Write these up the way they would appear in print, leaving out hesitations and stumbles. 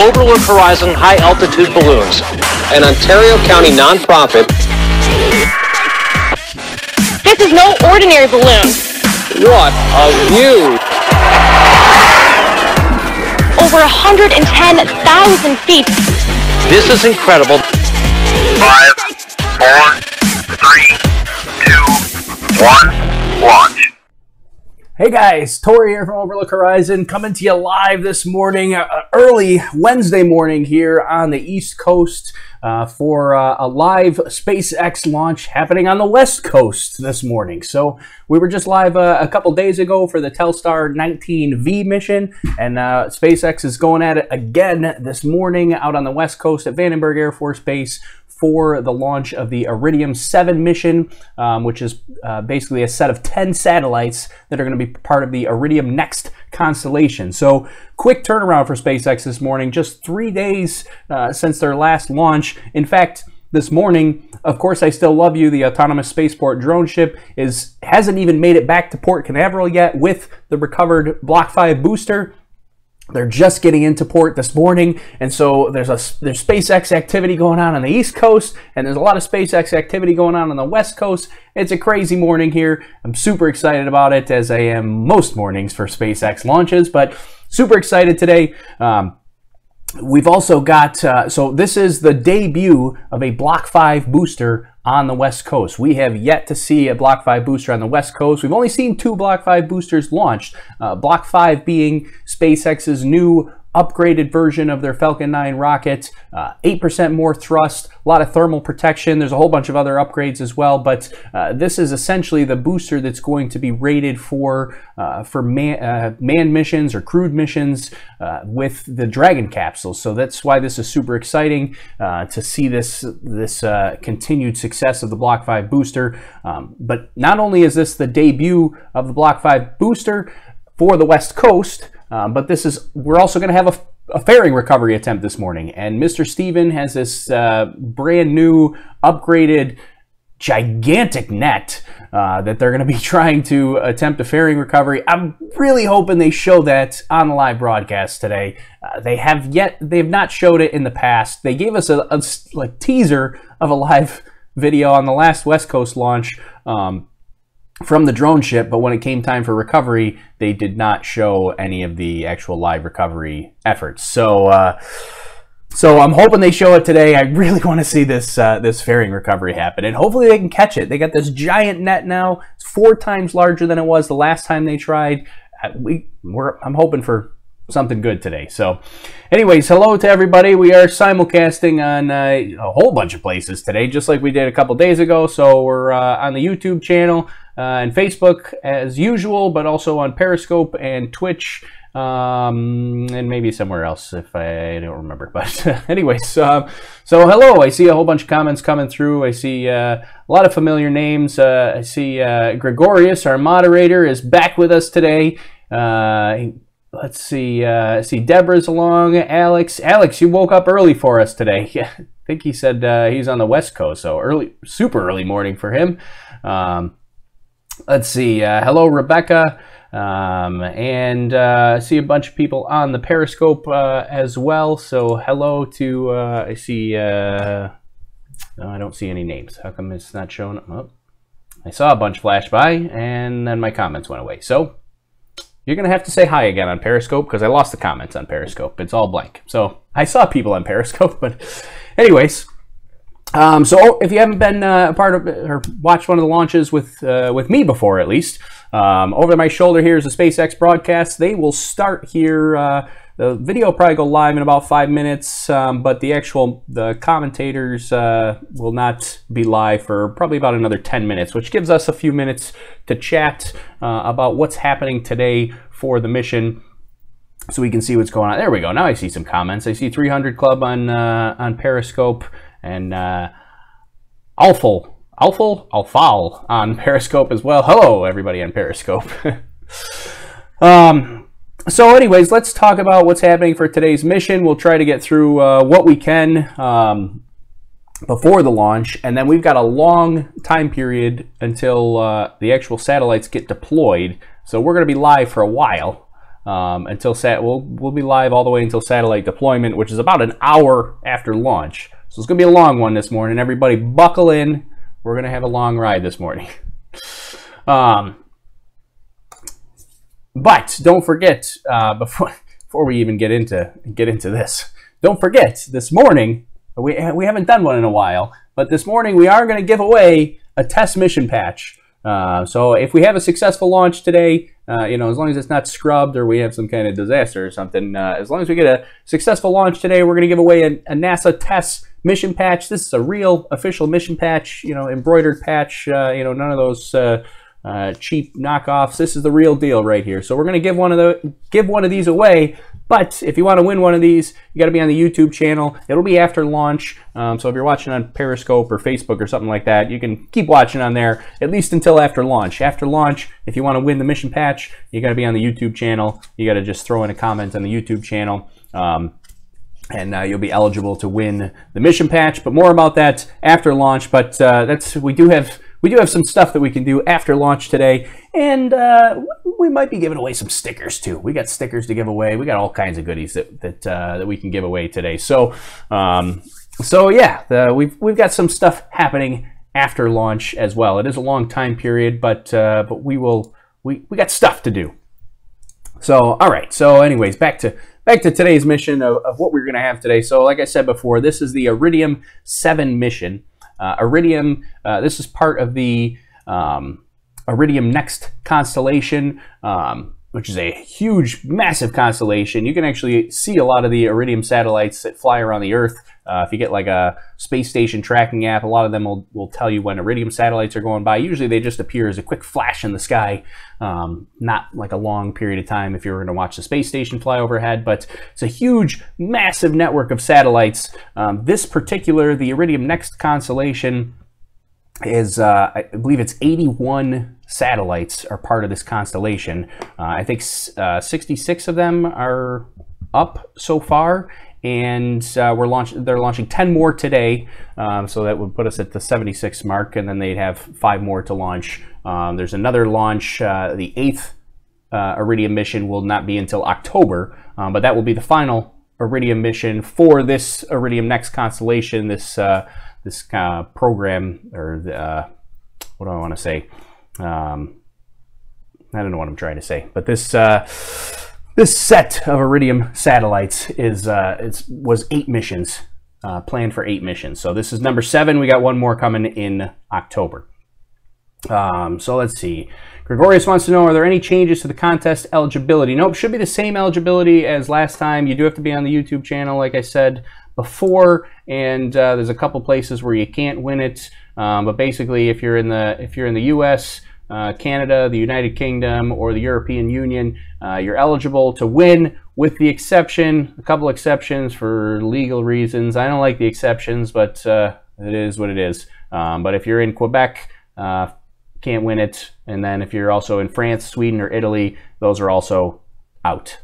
Orbital Horizon high-altitude balloons, an Ontario County nonprofit. This is no ordinary balloon. What a view! Over 110,000 feet. This is incredible. 5, 4, 3, 2, 1, launch. Hey guys, Tori here from Overlook Horizon, coming to you live this morning, early Wednesday morning here on the East Coast for a live SpaceX launch happening on the West Coast this morning. So we were just live a couple days ago for the Telstar 19V mission, and SpaceX is going at it again this morning out on the West Coast at Vandenberg Air Force Base for the launch of the Iridium-7 mission, which is basically a set of 10 satellites that are going to be part of the Iridium NEXT constellation. So quick turnaround for SpaceX this morning, just 3 days since their last launch. In fact, this morning, Of Course I Still Love You, the autonomous spaceport drone ship, hasn't even made it back to Port Canaveral yet with the recovered Block 5 booster. They're just getting into port this morning, and so there's SpaceX activity going on the East Coast, and there's a lot of SpaceX activity going on the West Coast. It's a crazy morning here. I'm super excited about it, as I am most mornings for SpaceX launches, but super excited today. We've also got, so this is the debut of a Block 5 booster on the West Coast. We have yet to see a Block 5 booster on the West Coast. We've only seen 2 Block 5 boosters launched. Block 5 being SpaceX's new upgraded version of their Falcon 9 rocket, 8% more thrust, a lot of thermal protection. There's a whole bunch of other upgrades as well, but this is essentially the booster that's going to be rated for manned missions or crewed missions with the Dragon capsule. So that's why this is super exciting to see this continued success of the Block 5 booster. But not only is this the debut of the Block 5 booster for the West Coast, but we're also going to have a fairing recovery attempt this morning. And Mr. Steven has this brand new upgraded gigantic net that they're going to be trying to attempt a fairing recovery. I'm really hoping they show that on the live broadcast today. They have not showed it in the past. They gave us a teaser of a live video on the last West Coast launch from the drone ship, but when it came time for recovery, they did not show any of the actual live recovery efforts. So I'm hoping they show it today. I really want to see this fairing recovery happen, and hopefully they can catch it. They got this giant net now. It's 4 times larger than it was the last time they tried. I'm hoping for something good today. So anyways, hello to everybody. We are simulcasting on a whole bunch of places today, just like we did a couple days ago. So we're on the YouTube channel and Facebook as usual, but also on Periscope and Twitch, and maybe somewhere else if I don't remember. But anyways, so hello. I see a whole bunch of comments coming through. I see a lot of familiar names. I see Gregorius, our moderator, is back with us today. Let's see. I see Deborah's along. Alex, you woke up early for us today. Yeah, I think he said he's on the West Coast, so super early morning for him. Let's see. Hello, Rebecca. And I see a bunch of people on the Periscope as well. So hello to, I see, no, I don't see any names. How come it's not showing up? Oh, I saw a bunch flash by, and then my comments went away. So you're going to have to say hi again on Periscope, because I lost the comments on Periscope. It's all blank. So I saw people on Periscope, but anyways. So if you haven't been a part of or watched one of the launches with me before, at least, over my shoulder here is a SpaceX broadcast. They will start here. The video will probably go live in about 5 minutes, but the commentators will not be live for probably about another 10 minutes, which gives us a few minutes to chat about what's happening today for the mission, so we can see what's going on. There we go. Now I see some comments. I see 300 Club on Periscope, and Alfal on Periscope as well. Hello, everybody on Periscope. So anyways, let's talk about what's happening for today's mission. We'll try to get through what we can before the launch, and then we've got a long time period until the actual satellites get deployed. So we're going to be live for a while. we'll be live all the way until satellite deployment, which is about an hour after launch. So it's gonna be a long one this morning. Everybody buckle in. We're gonna have a long ride this morning. But don't forget, before we even get into this, don't forget this morning, we haven't done one in a while, but this morning we are going to give away a test mission patch. So if we have a successful launch today, you know, as long as it's not scrubbed or we have some kind of disaster or something, as long as we get a successful launch today, we're going to give away a NASA test mission patch. This is a real official mission patch, you know, embroidered patch, you know, none of those cheap knockoffs. This is the real deal right here. So we're going to give one of these away. But if you want to win one of these, you got to be on the YouTube channel. It'll be after launch. So if you're watching on Periscope or Facebook or something like that, you can keep watching on there at least until after launch. After launch, if you want to win the mission patch, you got to be on the YouTube channel. You got to just throw in a comment on the YouTube channel. And you'll be eligible to win the mission patch. But more about that after launch. But we do have some stuff that we can do after launch today, and we might be giving away some stickers too. We got stickers to give away. We got all kinds of goodies that we can give away today. So yeah, we've got some stuff happening after launch as well. It is a long time period, but we got stuff to do. So all right. So anyways, back to today's mission of what we're going to have today. So like I said before, this is the Iridium-7 mission. Iridium, this is part of the Iridium NEXT constellation, which is a huge, massive constellation. You can actually see a lot of the Iridium satellites that fly around the Earth. If you get like a space station tracking app, a lot of them will tell you when Iridium satellites are going by. Usually they just appear as a quick flash in the sky, not like a long period of time if you were going to watch the space station fly overhead, but it's a huge, massive network of satellites. The Iridium NEXT constellation is, I believe it's 81 satellites are part of this constellation. I think 66 of them are up so far, and they're launching 10 more today, so that would put us at the 76 mark, and then they'd have 5 more to launch. There's another launch, the 8th Iridium mission will not be until October, but that will be the final Iridium mission for this Iridium NEXT constellation, this program, or what do I want to say? I don't know what I'm trying to say, but this set of Iridium satellites was 8 missions, planned for 8 missions. So this is number 7. We got one more coming in October. So let's see. Gregorius wants to know, are there any changes to the contest eligibility? Nope, should be the same eligibility as last time. You do have to be on the YouTube channel, like I said before, and there's a couple places where you can't win it. But basically, if you're in the U.S., Canada, the United Kingdom, or the European Union, you're eligible to win, with the exception, a couple exceptions for legal reasons. I don't like the exceptions, but it is what it is. But if you're in Quebec, can't win it. And then if you're also in France, Sweden, or Italy, those are also out.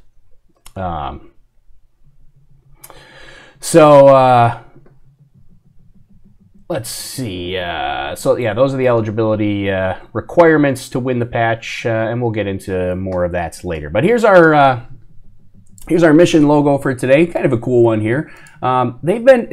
Let's see. So yeah, those are the eligibility requirements to win the patch, and we'll get into more of that later. But here's our mission logo for today. Kind of a cool one here. I meant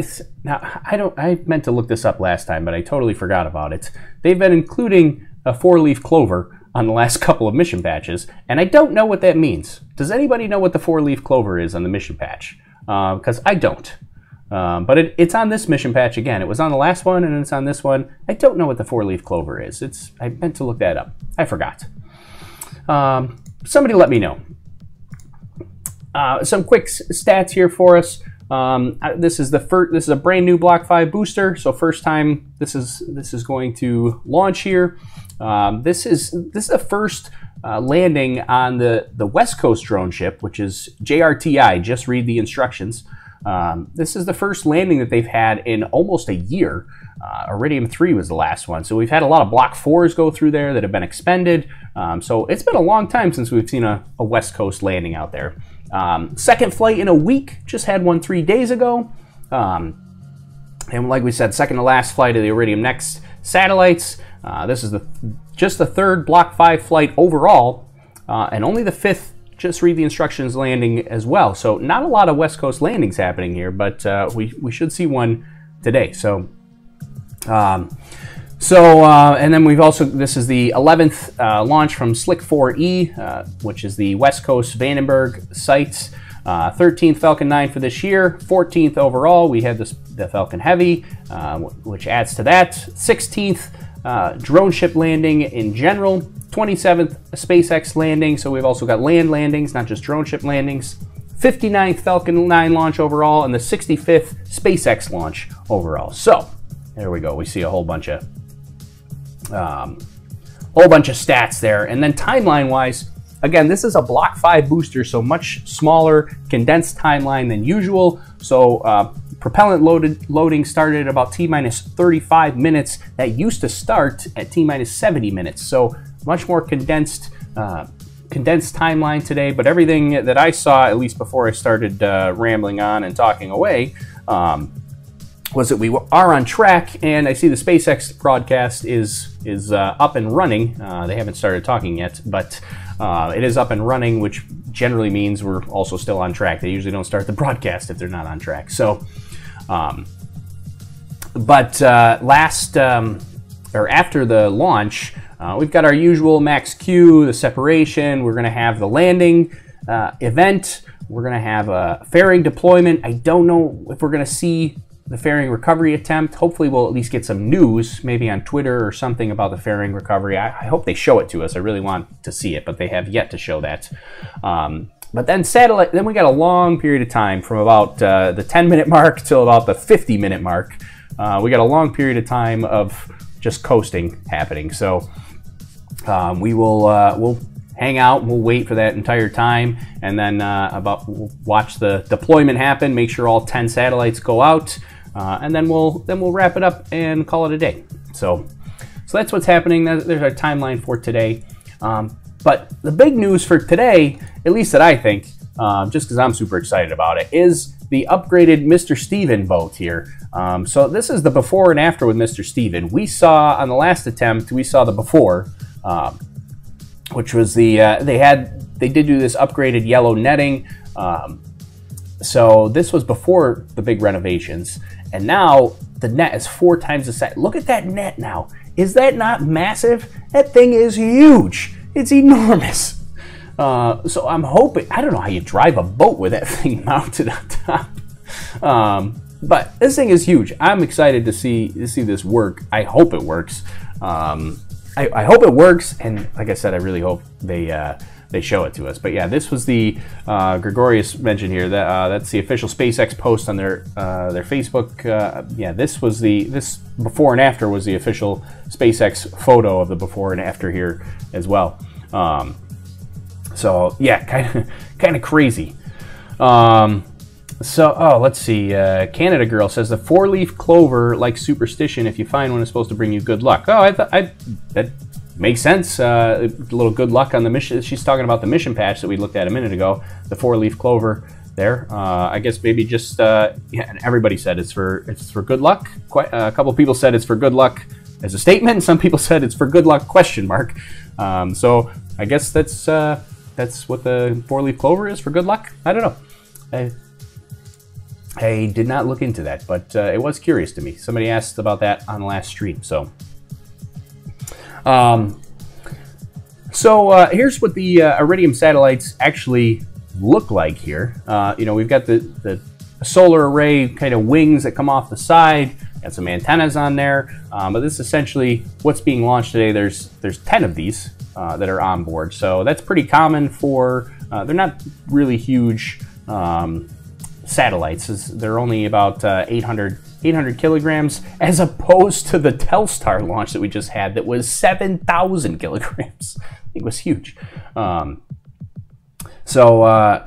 to look this up last time, but I totally forgot about it. They've been including a 4-leaf clover on the last couple of mission patches, and I don't know what that means. Does anybody know what the 4-leaf clover is on the mission patch? Because I don't. But it's on this mission patch again. It was on the last one, and it's on this one. I don't know what the 4-leaf clover is. I meant to look that up. I forgot. Somebody let me know. Some quick stats here for us. This is a brand new Block 5 booster, so first time this is going to launch here. This is the first landing on the West Coast drone ship, which is JRTI. Just read the instructions. This is the first landing that they've had in almost a year. Iridium-3 was the last one. So we've had a lot of Block 4s go through there that have been expended. So it's been a long time since we've seen a West Coast landing out there. Second flight in a week, just had one 3 days ago. And like we said, second to last flight of the Iridium NEXT satellites. This is just the third Block 5 flight overall, and only the 5th just read the instructions landing as well. So not a lot of West Coast landings happening here, but we should see one today. So and then we've also, this is the 11th launch from Slick 4E, which is the West Coast Vandenberg site. 13th Falcon 9 for this year, 14th overall. We had the Falcon Heavy, which adds to that. 16th drone ship landing in general. 27th SpaceX landing, so we've also got land landings, not just drone ship landings. 59th Falcon 9 launch overall, and the 65th SpaceX launch overall. So there we go. We see a whole bunch of stats there. And then timeline-wise, again, this is a Block 5 booster, so much smaller, condensed timeline than usual. So propellant loading started at about T-minus 35 minutes. That used to start at T-minus 70 minutes. So much more condensed timeline today. But everything that I saw, at least before I started rambling on and talking away, was that we are on track. And I see the SpaceX broadcast is up and running. They haven't started talking yet, but it is up and running, which generally means we're also still on track. They usually don't start the broadcast if they're not on track. So, after the launch, we've got our usual max Q, the separation. We're going to have the landing event. We're going to have a fairing deployment. I don't know if we're going to see the fairing recovery attempt. Hopefully we'll at least get some news, maybe on Twitter or something, about the fairing recovery. I hope they show it to us. I really want to see it, but they have yet to show that. But then satellite, then we got a long period of time from about the 10-minute mark till about the 50-minute mark. We got a long period of time of just coasting happening. So we'll hang out, we'll wait for that entire time, and then we'll watch the deployment happen, make sure all 10 satellites go out, and then we'll wrap it up and call it a day. So that's what's happening. There's our timeline for today. But the big news for today, at least that I think, just because I'm super excited about it, is the upgraded Mr. Steven boat here. So this is the before and after with Mr. Steven. We saw on the last attempt, we saw the before, which was the they did do this upgraded yellow netting. So this was before the big renovations, and now the net is 4 times the size. Look at that net now. Is that not massive? That thing is huge. It's enormous. So I'm hoping, I don't know how you drive a boat with that thing mounted on top. But this thing is huge. I'm excited to see this work. I hope it works. I hope it works, and like I said, I really hope they show it to us. But yeah, this was the Gregorius mentioned here. That's the official SpaceX post on their Facebook. Yeah, this before and after was the official SpaceX photo of the before and after here as well. So yeah, kind of crazy. Let's see. Canada Girl says the 4-leaf clover, like superstition. If you find one, it's supposed to bring you good luck. Oh, that makes sense. A little good luck on the mission. She's talking about the mission patch that we looked at a minute ago. The 4-leaf clover there. I guess maybe just yeah. And everybody said it's for good luck. A couple people said it's for good luck as a statement, and some people said it's for good luck ? So I guess that's what the 4-leaf clover is, for good luck. I don't know. I did not look into that, but it was curious to me. Somebody asked about that on the last stream. So, here's what the Iridium satellites actually look like here. We've got the solar array kind of wings that come off the side. Got some antennas on there, but this is essentially what's being launched today. There's 10 of these that are on board, so that's pretty common for. They're not really huge. Satellites. They're only about 800 kilograms, as opposed to the Telstar launch that we just had that was 7,000 kilograms. I think it was huge. So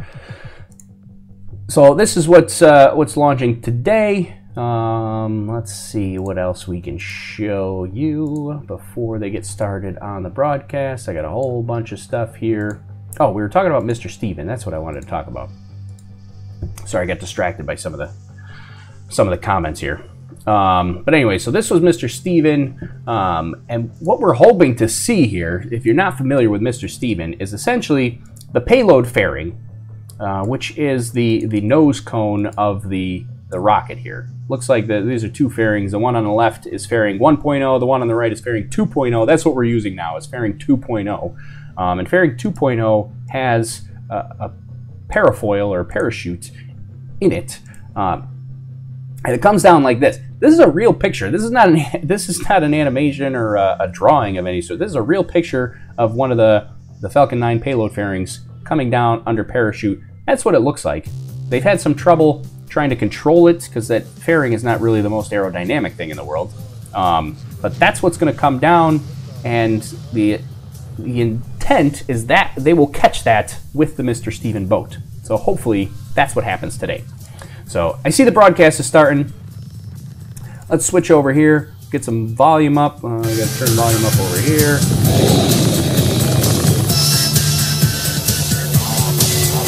this is what's launching today. Let's see what else we can show you before they get started on the broadcast. I got a whole bunch of stuff here. Oh, we were talking about Mr. Steven. That's what I wanted to talk about. Sorry, I got distracted by some of the comments here. But anyway, so this was Mr. Steven, and what we're hoping to see here, if you're not familiar with Mr. Steven, is essentially the payload fairing, which is the nose cone of the rocket here. Looks like these are two fairings. The one on the left is fairing 1.0. The one on the right is fairing 2.0. That's what we're using now. It's fairing 2.0. And fairing 2.0 has a parafoil or parachute in it. And it comes down like this. This is a real picture. This is not an animation or a drawing of any sort. This is a real picture of one of the Falcon 9 payload fairings coming down under parachute. That's what it looks like. They've had some trouble trying to control it because that fairing is not really the most aerodynamic thing in the world. But that's what's going to come down, and the intent is that they will catch that with the Mr. Steven boat. So hopefully that's what happens today. So I see the broadcast is starting. Let's switch over here, get some volume up. I got to turn volume up over here.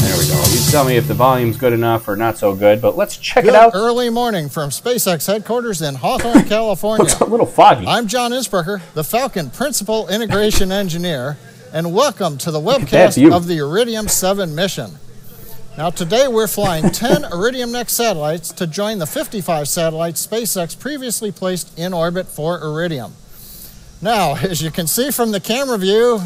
There we go. You tell me if the volume's good enough or not so good, but let's check it out. Early morning from SpaceX headquarters in Hawthorne, California. Looks a little foggy. I'm John Isbrecher, the Falcon Principal Integration Engineer, and welcome to the webcast of the Iridium-7 mission. Now today we're flying 10 Iridium NEXT satellites to join the 55 satellites SpaceX previously placed in orbit for Iridium. Now, as you can see from the camera view,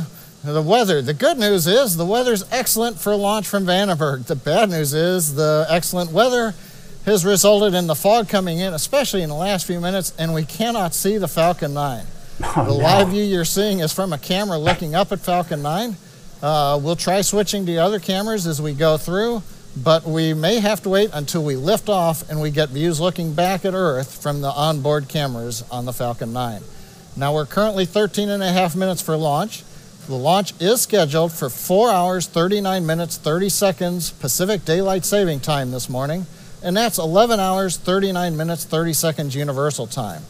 the weather. The good news is the weather's excellent for launch from Vandenberg. The bad news is the excellent weather has resulted in the fog coming in, especially in the last few minutes, and we cannot see the Falcon 9. Live view you're seeing is from a camera looking up at Falcon 9. We'll try switching to other cameras as we go through, but we may have to wait until we lift off and we get views looking back at Earth from the onboard cameras on the Falcon 9. Now we're currently 13.5 minutes for launch. The launch is scheduled for 4 hours, 39 minutes, 30 seconds Pacific Daylight Saving Time this morning, and that's 11 hours, 39 minutes, 30 seconds Universal Time.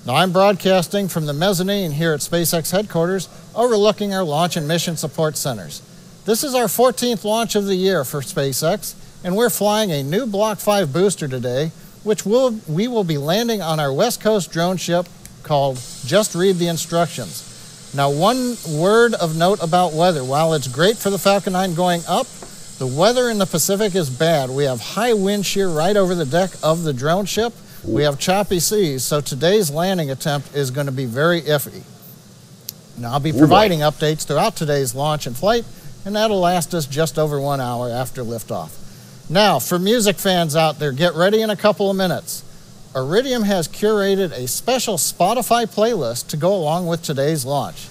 Now I'm broadcasting from the mezzanine here at SpaceX headquarters, overlooking our launch and mission support centers. This is our 14th launch of the year for SpaceX, and we're flying a new Block 5 booster today, which we will be landing on our West Coast drone ship called Just Read the Instructions. Now, one word of note about weather. While it's great for the Falcon 9 going up, the weather in the Pacific is bad. We have high wind shear right over the deck of the drone ship. We have choppy seas, so today's landing attempt is going to be very iffy. Now, I'll be providing updates throughout today's launch and flight, and that'll last us just over 1 hour after liftoff. Now, for music fans out there, get ready in a couple of minutes. Iridium has curated a special Spotify playlist to go along with today's launch.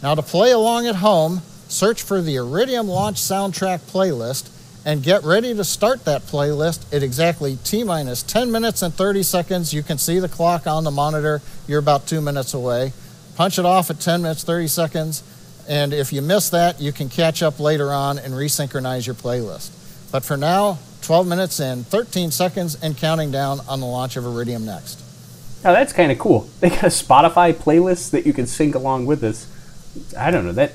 Now, to play along at home, search for the Iridium Launch Soundtrack playlist and get ready to start that playlist at exactly T-minus 10 minutes and 30 seconds. You can see the clock on the monitor. You're about 2 minutes away. Punch it off at 10 minutes, 30 seconds. And if you miss that, you can catch up later on and resynchronize your playlist. But for now, 12 minutes and 13 seconds and counting down on the launch of Iridium NEXT. Now that's kind of cool. They got a Spotify playlist that you can sync along with this. I don't know, that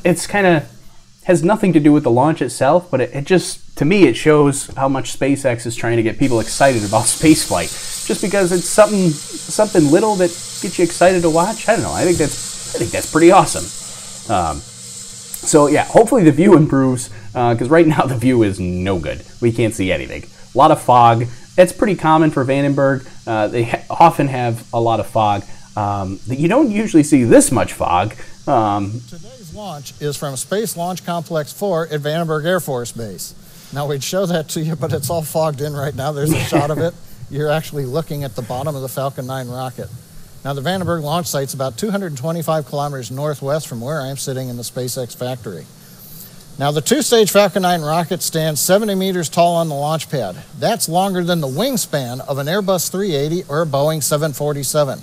it's kind of has nothing to do with the launch itself, but it just, to me, it shows how much SpaceX is trying to get people excited about spaceflight. Just because it's something little that gets you excited to watch. I don't know. I think that's pretty awesome. So yeah, hopefully the view improves, because right now the view is no good. We can't see anything. A lot of fog. It's pretty common for Vandenberg. They often have a lot of fog. You don't usually see this much fog. Today's launch is from Space Launch Complex 4 at Vandenberg Air Force Base. Now we'd show that to you, but it's all fogged in right now. There's a shot of it. You're actually looking at the bottom of the Falcon 9 rocket. Now, the Vandenberg launch site's about 225 kilometers northwest from where I'm sitting in the SpaceX factory. Now, the two-stage Falcon 9 rocket stands 70 meters tall on the launch pad. That's longer than the wingspan of an Airbus 380 or a Boeing 747.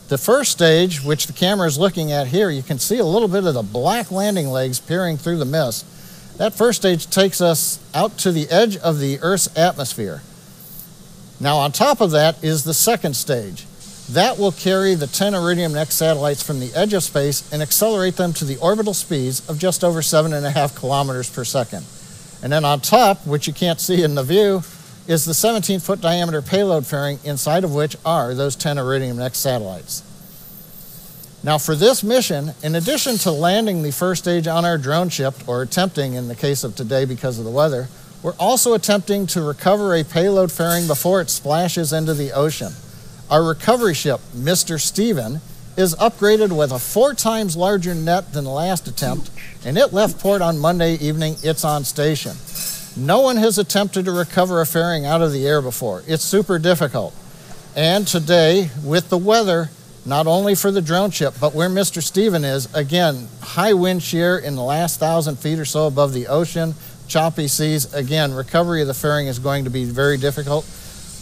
The first stage, which the camera is looking at here, you can see a little bit of the black landing legs peering through the mist. That first stage takes us out to the edge of the Earth's atmosphere. Now, on top of that is the second stage. That will carry the 10 Iridium NEXT satellites from the edge of space and accelerate them to the orbital speeds of just over 7.5 kilometers per second. And then on top, which you can't see in the view, is the 17-foot diameter payload fairing, inside of which are those 10 Iridium NEXT satellites. Now for this mission, in addition to landing the first stage on our drone ship, or attempting in the case of today because of the weather, we're also attempting to recover a payload fairing before it splashes into the ocean. Our recovery ship, Mr. Steven, is upgraded with a 4 times larger net than the last attempt, and it left port on Monday evening. It's on station. No one has attempted to recover a fairing out of the air before. It's super difficult. And today, with the weather, not only for the drone ship, but where Mr. Steven is, again, high wind shear in the last 1,000 feet or so above the ocean, choppy seas, again, recovery of the fairing is going to be very difficult.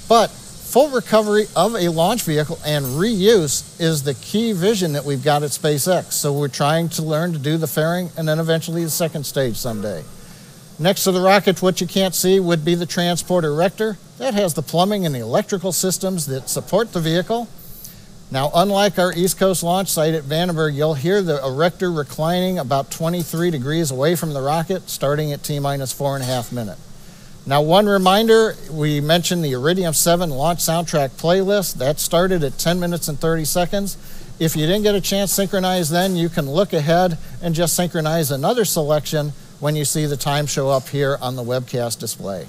But full recovery of a launch vehicle and reuse is the key vision that we've got at SpaceX. So we're trying to learn to do the fairing and then eventually the second stage someday. Next to the rocket, what you can't see would be the transporter erector. That has the plumbing and the electrical systems that support the vehicle. Now, unlike our East Coast launch site at Vandenberg, you'll hear the erector reclining about 23 degrees away from the rocket, starting at T-minus 4.5 minutes. Now, one reminder, we mentioned the Iridium-7 launch soundtrack playlist. That started at 10 minutes and 30 seconds. If you didn't get a chance to synchronize then, you can look ahead and just synchronize another selection when you see the time show up here on the webcast display.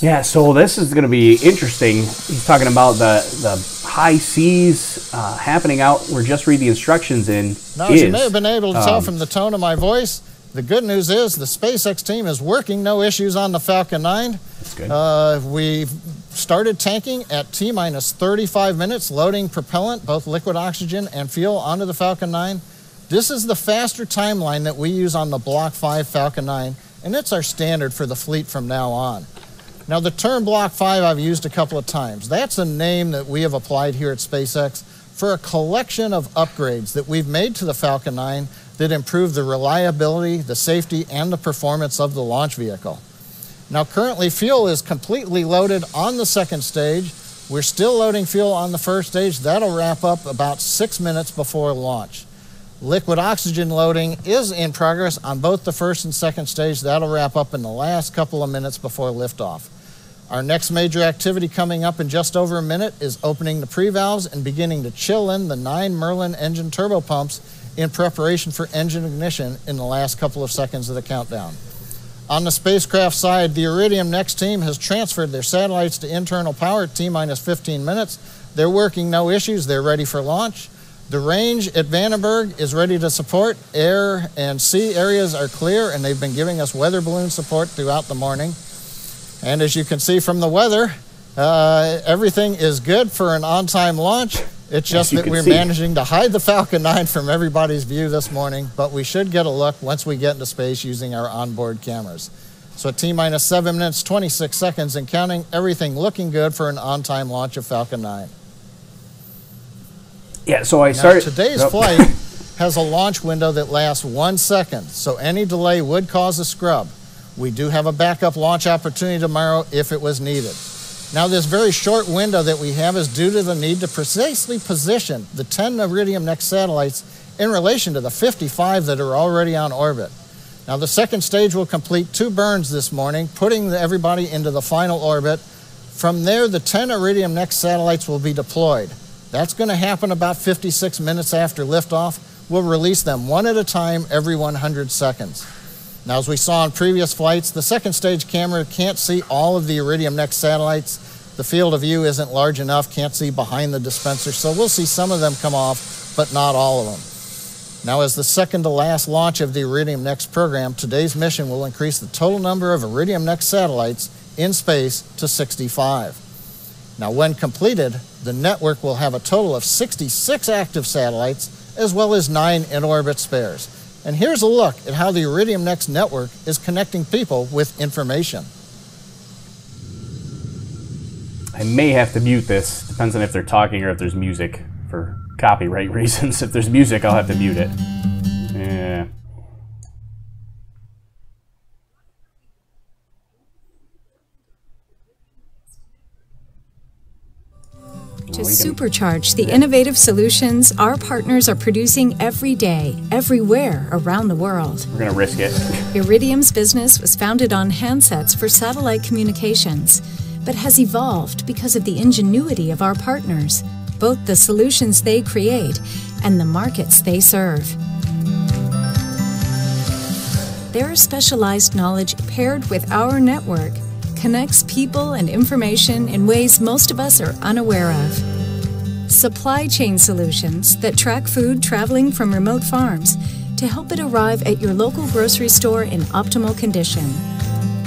Yeah, so this is going to be interesting. He's talking about the high seas happening out. We're just reading the instructions in. Now, as you may have been able to tell from the tone of my voice, the good news is the SpaceX team is working no issues on the Falcon 9. That's good. We started tanking at T-minus 35 minutes, loading propellant, both liquid oxygen and fuel, onto the Falcon 9. This is the faster timeline that we use on the Block 5 Falcon 9, and it's our standard for the fleet from now on. Now, the term Block 5 I've used a couple of times. That's a name that we have applied here at SpaceX for a collection of upgrades that we've made to the Falcon 9 that improve the reliability, the safety, and the performance of the launch vehicle. Now, currently, fuel is completely loaded on the second stage. We're still loading fuel on the first stage. That'll wrap up about 6 minutes before launch. Liquid oxygen loading is in progress on both the first and second stage. That'll wrap up in the last couple of minutes before liftoff. Our next major activity coming up in just over a minute is opening the pre-valves and beginning to chill in the 9 Merlin engine turbopumps in preparation for engine ignition in the last couple of seconds of the countdown. On the spacecraft side, the Iridium NEXT team has transferred their satellites to internal power at T-minus 15 minutes. They're working no issues. They're ready for launch. The range at Vandenberg is ready to support. Air and sea areas are clear, and they've been giving us weather balloon support throughout the morning. And as you can see from the weather, everything is good for an on-time launch. It's just that we're managing to hide the Falcon 9 from everybody's view this morning, but we should get a look once we get into space using our onboard cameras. So at T-minus 7 minutes, 26 seconds and counting, everything looking good for an on-time launch of Falcon 9. Yeah, so I started... Today's flight has a launch window that lasts 1 second, so any delay would cause a scrub. We do have a backup launch opportunity tomorrow if it was needed. Now, this very short window that we have is due to the need to precisely position the 10 Iridium NEXT satellites in relation to the 55 that are already on orbit. Now, the second stage will complete 2 burns this morning, putting everybody into the final orbit. From there, the 10 Iridium NEXT satellites will be deployed. That's going to happen about 56 minutes after liftoff. We'll release them one at a time every 100 seconds. Now, as we saw on previous flights, the second stage camera can't see all of the Iridium NEXT satellites. The field of view isn't large enough, can't see behind the dispenser, so we'll see some of them come off, but not all of them. Now, as the second to last launch of the Iridium NEXT program, today's mission will increase the total number of Iridium NEXT satellites in space to 65. Now, when completed, the network will have a total of 66 active satellites, as well as 9 in-orbit spares. And here's a look at how the Iridium NEXT network is connecting people with information. I may have to mute this. Depends on if they're talking or if there's music for copyright reasons. If there's music, I'll have to mute it. Yeah. To supercharge the innovative solutions our partners are producing every day, everywhere around the world. We're going to risk it. Iridium's business was founded on handsets for satellite communications. but has evolved because of the ingenuity of our partners, both the solutions they create and the markets they serve. Their specialized knowledge paired with our network connects people and information in ways most of us are unaware of. Supply chain solutions that track food traveling from remote farms to help it arrive at your local grocery store in optimal condition.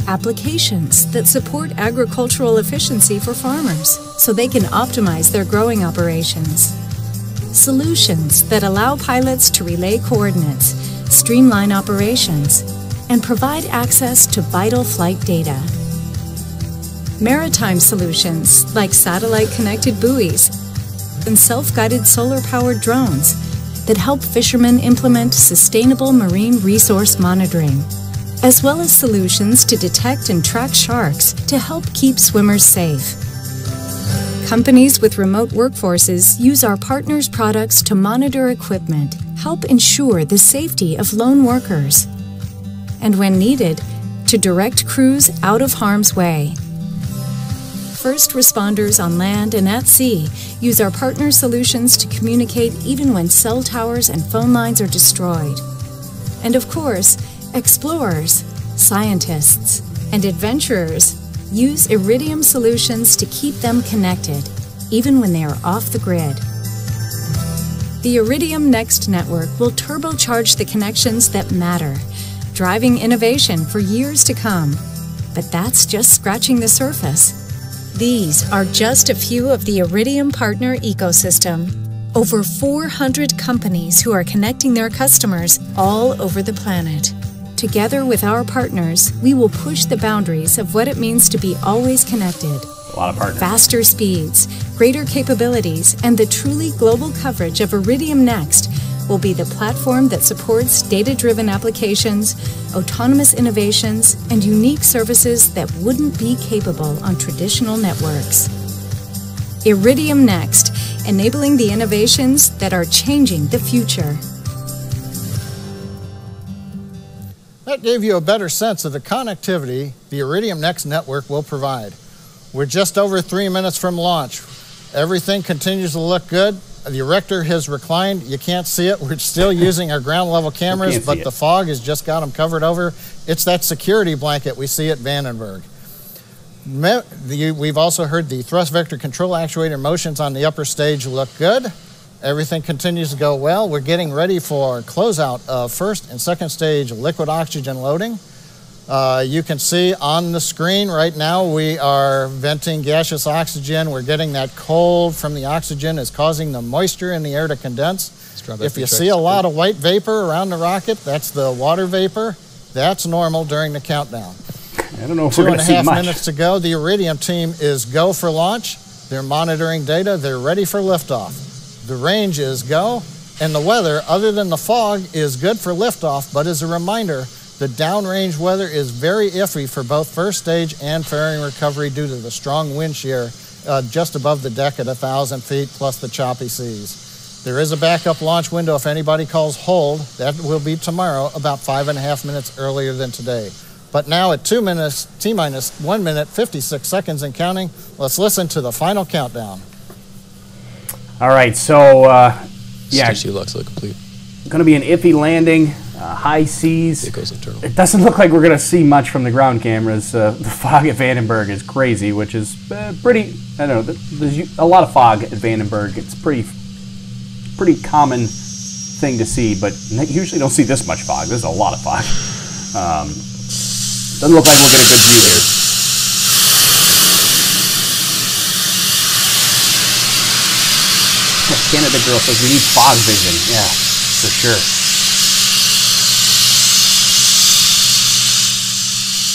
Applications that support agricultural efficiency for farmers so they can optimize their growing operations. Solutions that allow pilots to relay coordinates, streamline operations, and provide access to vital flight data. Maritime solutions like satellite-connected buoys and self-guided solar-powered drones that help fishermen implement sustainable marine resource monitoring, as well as solutions to detect and track sharks to help keep swimmers safe. Companies with remote workforces use our partners' products to monitor equipment, help ensure the safety of lone workers, and when needed, to direct crews out of harm's way. First responders on land and at sea use our partner solutions to communicate even when cell towers and phone lines are destroyed. And of course, explorers, scientists, and adventurers use Iridium solutions to keep them connected, even when they are off the grid. The Iridium NEXT network will turbocharge the connections that matter, driving innovation for years to come. But that's just scratching the surface. These are just a few of the Iridium partner ecosystem. Over 400 companies who are connecting their customers all over the planet. Together with our partners, we will push the boundaries of what it means to be always connected. A lot of partners. Faster speeds, greater capabilities, and the truly global coverage of Iridium NEXT will be the platform that supports data-driven applications, autonomous innovations, and unique services that wouldn't be capable on traditional networks. Iridium NEXT, enabling the innovations that are changing the future. That gave you a better sense of the connectivity the Iridium NEXT network will provide. We're just over 3 minutes from launch. Everything continues to look good. The erector has reclined. You can't see it. We're still using our ground level cameras, but the fog has just got them covered over. It's that security blanket we see at Vandenberg. We've also heard the thrust vector control actuator motions on the upper stage look good. Everything continues to go well. We're getting ready for closeout of first and second stage liquid oxygen loading. You can see on the screen right now we are venting gaseous oxygen. We're getting that cold from the oxygen is causing the moisture in the air to condense. If you see a lot of white vapor around the rocket, that's the water vapor. That's normal during the countdown. I don't know if we're going to see much. 2.5 minutes to go. The Iridium team is go for launch. They're monitoring data. They're ready for liftoff. The range is go, and the weather, other than the fog, is good for liftoff, but as a reminder, the downrange weather is very iffy for both first stage and fairing recovery due to the strong wind shear just above the deck at 1,000 feet plus the choppy seas. There is a backup launch window if anybody calls hold. That will be tomorrow, about 5.5 minutes earlier than today. But now at 2 minutes, T-minus 1 minute, 56 seconds and counting, let's listen to the final countdown. All right, so yeah, Stage 2 looks complete. Going to be an iffy landing, high seas. It goes internal. It doesn't look like we're going to see much from the ground cameras. The fog at Vandenberg is crazy, which is pretty. I don't know. There's a lot of fog at Vandenberg. It's pretty common thing to see, but you usually don't see this much fog. There's a lot of fog. Doesn't look like we'll get a good view here. Canada girl says we need fog vision. Yeah, for sure.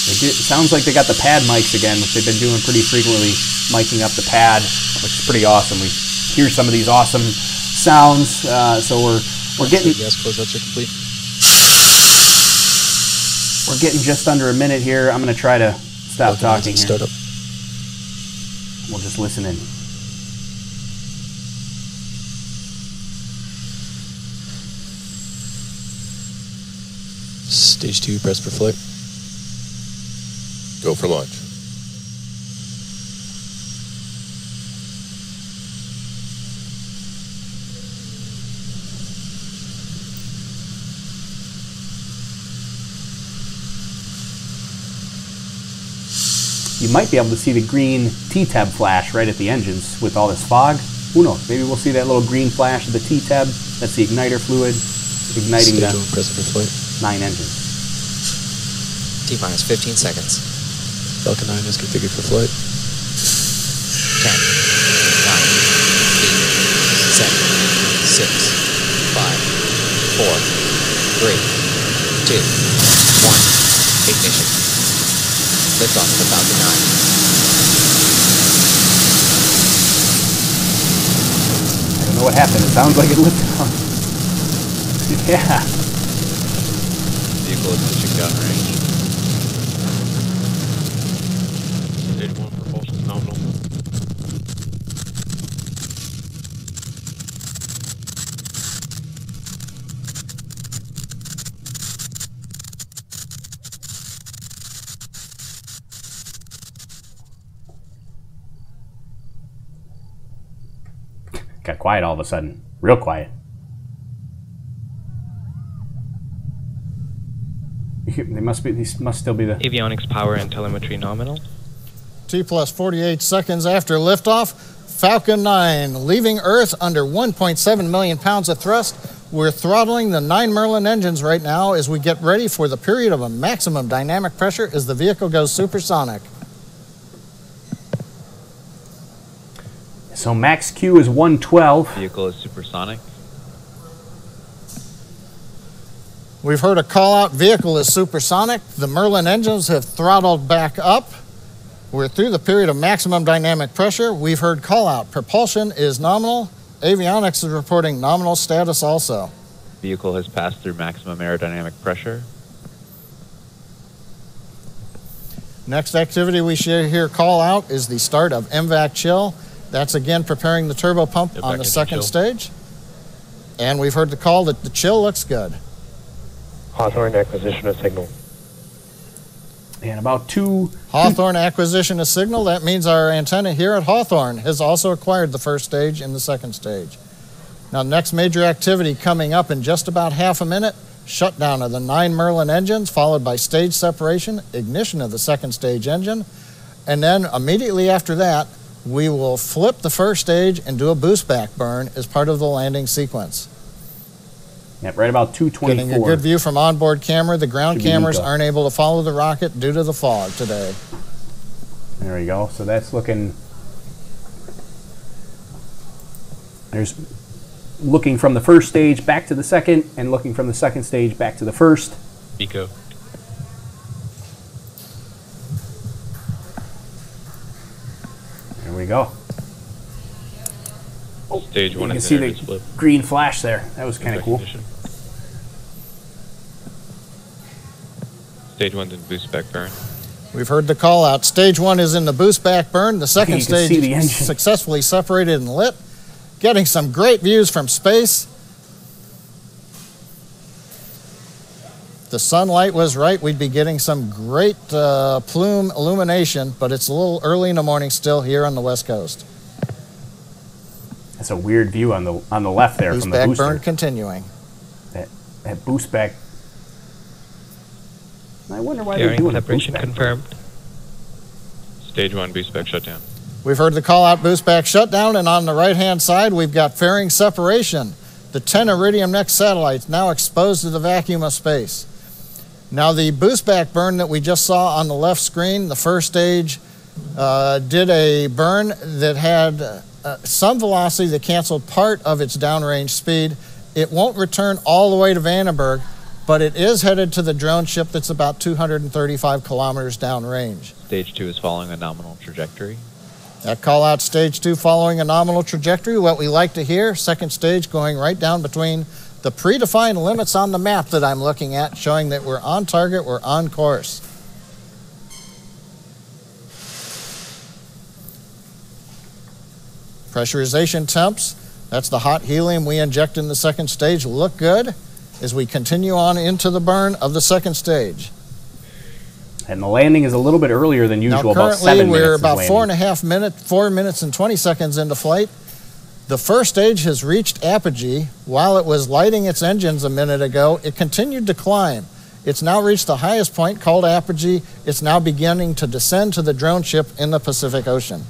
It sounds like they got the pad mics again, which they've been doing pretty frequently, miking up the pad, which is pretty awesome. We hear some of these awesome sounds, so we're getting. Yes, closeouts are complete. We're getting just under a minute here. I'm going to try to stop talking here. Start up. We'll just listen in. Stage 2, press for flight. Go for launch. you might be able to see the green T-tab flash right at the engines with all this fog. Who knows? Maybe we'll see that little green flash of the T-tab. That's the igniter fluid igniting the 9 engines. T-minus 15 seconds. Falcon 9 is configured for flight. 10, 9, 8, 7, 6, 5, 4, 3, 2, 1. Ignition. Liftoff of the Falcon 9. I don't know what happened. It sounds like it lifted off. Yeah. Vehicle is pushing downrange. Stage 1 propulsion nominal. Got quiet all of a sudden. Real quiet. These must still be the avionics, power, and telemetry nominal. T plus 48 seconds after liftoff, Falcon 9 leaving Earth under 1.7 million pounds of thrust. We're throttling the 9 Merlin engines right now as we get ready for the period of a maximum dynamic pressure as the vehicle goes supersonic. So max Q is 112. Vehicle is supersonic. We've heard a call out, vehicle is supersonic. The Merlin engines have throttled back up. We're through the period of maximum dynamic pressure. We've heard call out, propulsion is nominal. Avionics is reporting nominal status also. Vehicle has passed through maximum aerodynamic pressure. Next activity we should hear call out is the start of MVAC chill. That's again preparing the turbo pump on the second stage. And we've heard the call that the chill looks good. Hawthorne acquisition of signal. And about 2... Hawthorne acquisition of signal. That means our antenna here at Hawthorne has also acquired the first stage and the second stage. Now, next major activity coming up in just about half a minute. Shutdown of the 9 Merlin engines, followed by stage separation, ignition of the second stage engine. And then immediately after that, we will flip the first stage and do a boost back burn as part of the landing sequence. Yep, right about 2:24. Getting a good view from onboard camera. The ground cameras aren't able to follow the rocket due to the fog today. There we go. So that's looking... There's looking from the first stage back to the second, and looking from the second stage back to the first. Eco. There we go. Stage 1 you can is see the flip. Green flash there. That was kind of cool. Stage 1's in boost back burn. We've heard the call out. Stage 1 is in the boost back burn. The second stage is successfully separated and lit. Getting some great views from space. If the sunlight was right, we'd be getting some great plume illumination, but it's a little early in the morning still here on the West Coast. That's a weird view on the left there boost from the back booster. Burn continuing. That boost back. I wonder why Fairing they're doing separation a boost back confirmed. Stage 1 boost back shutdown. We've heard the call out boost back shutdown, and on the right hand side we've got fairing separation. The 10 Iridium NEXT satellites now exposed to the vacuum of space. Now the boost back burn that we just saw on the left screen, the first stage did a burn that had some velocity that canceled part of its downrange speed. It won't return all the way to Vandenberg, but it is headed to the drone ship that's about 235 kilometers downrange. Stage 2 is following a nominal trajectory. That call out stage 2 following a nominal trajectory, what we like to hear, second stage going right down between the predefined limits on the map that I'm looking at, showing that we're on target, we're on course. Pressurization temps, that's the hot helium we inject in the second stage, look good as we continue on into the burn of the second stage. And the landing is a little bit earlier than usual, now, about 7 minutes. We're about 4 minutes and 20 seconds into flight. The first stage has reached apogee. While it was lighting its engines a minute ago, it continued to climb. It's now reached the highest point called apogee. It's now beginning to descend to the drone ship in the Pacific Ocean.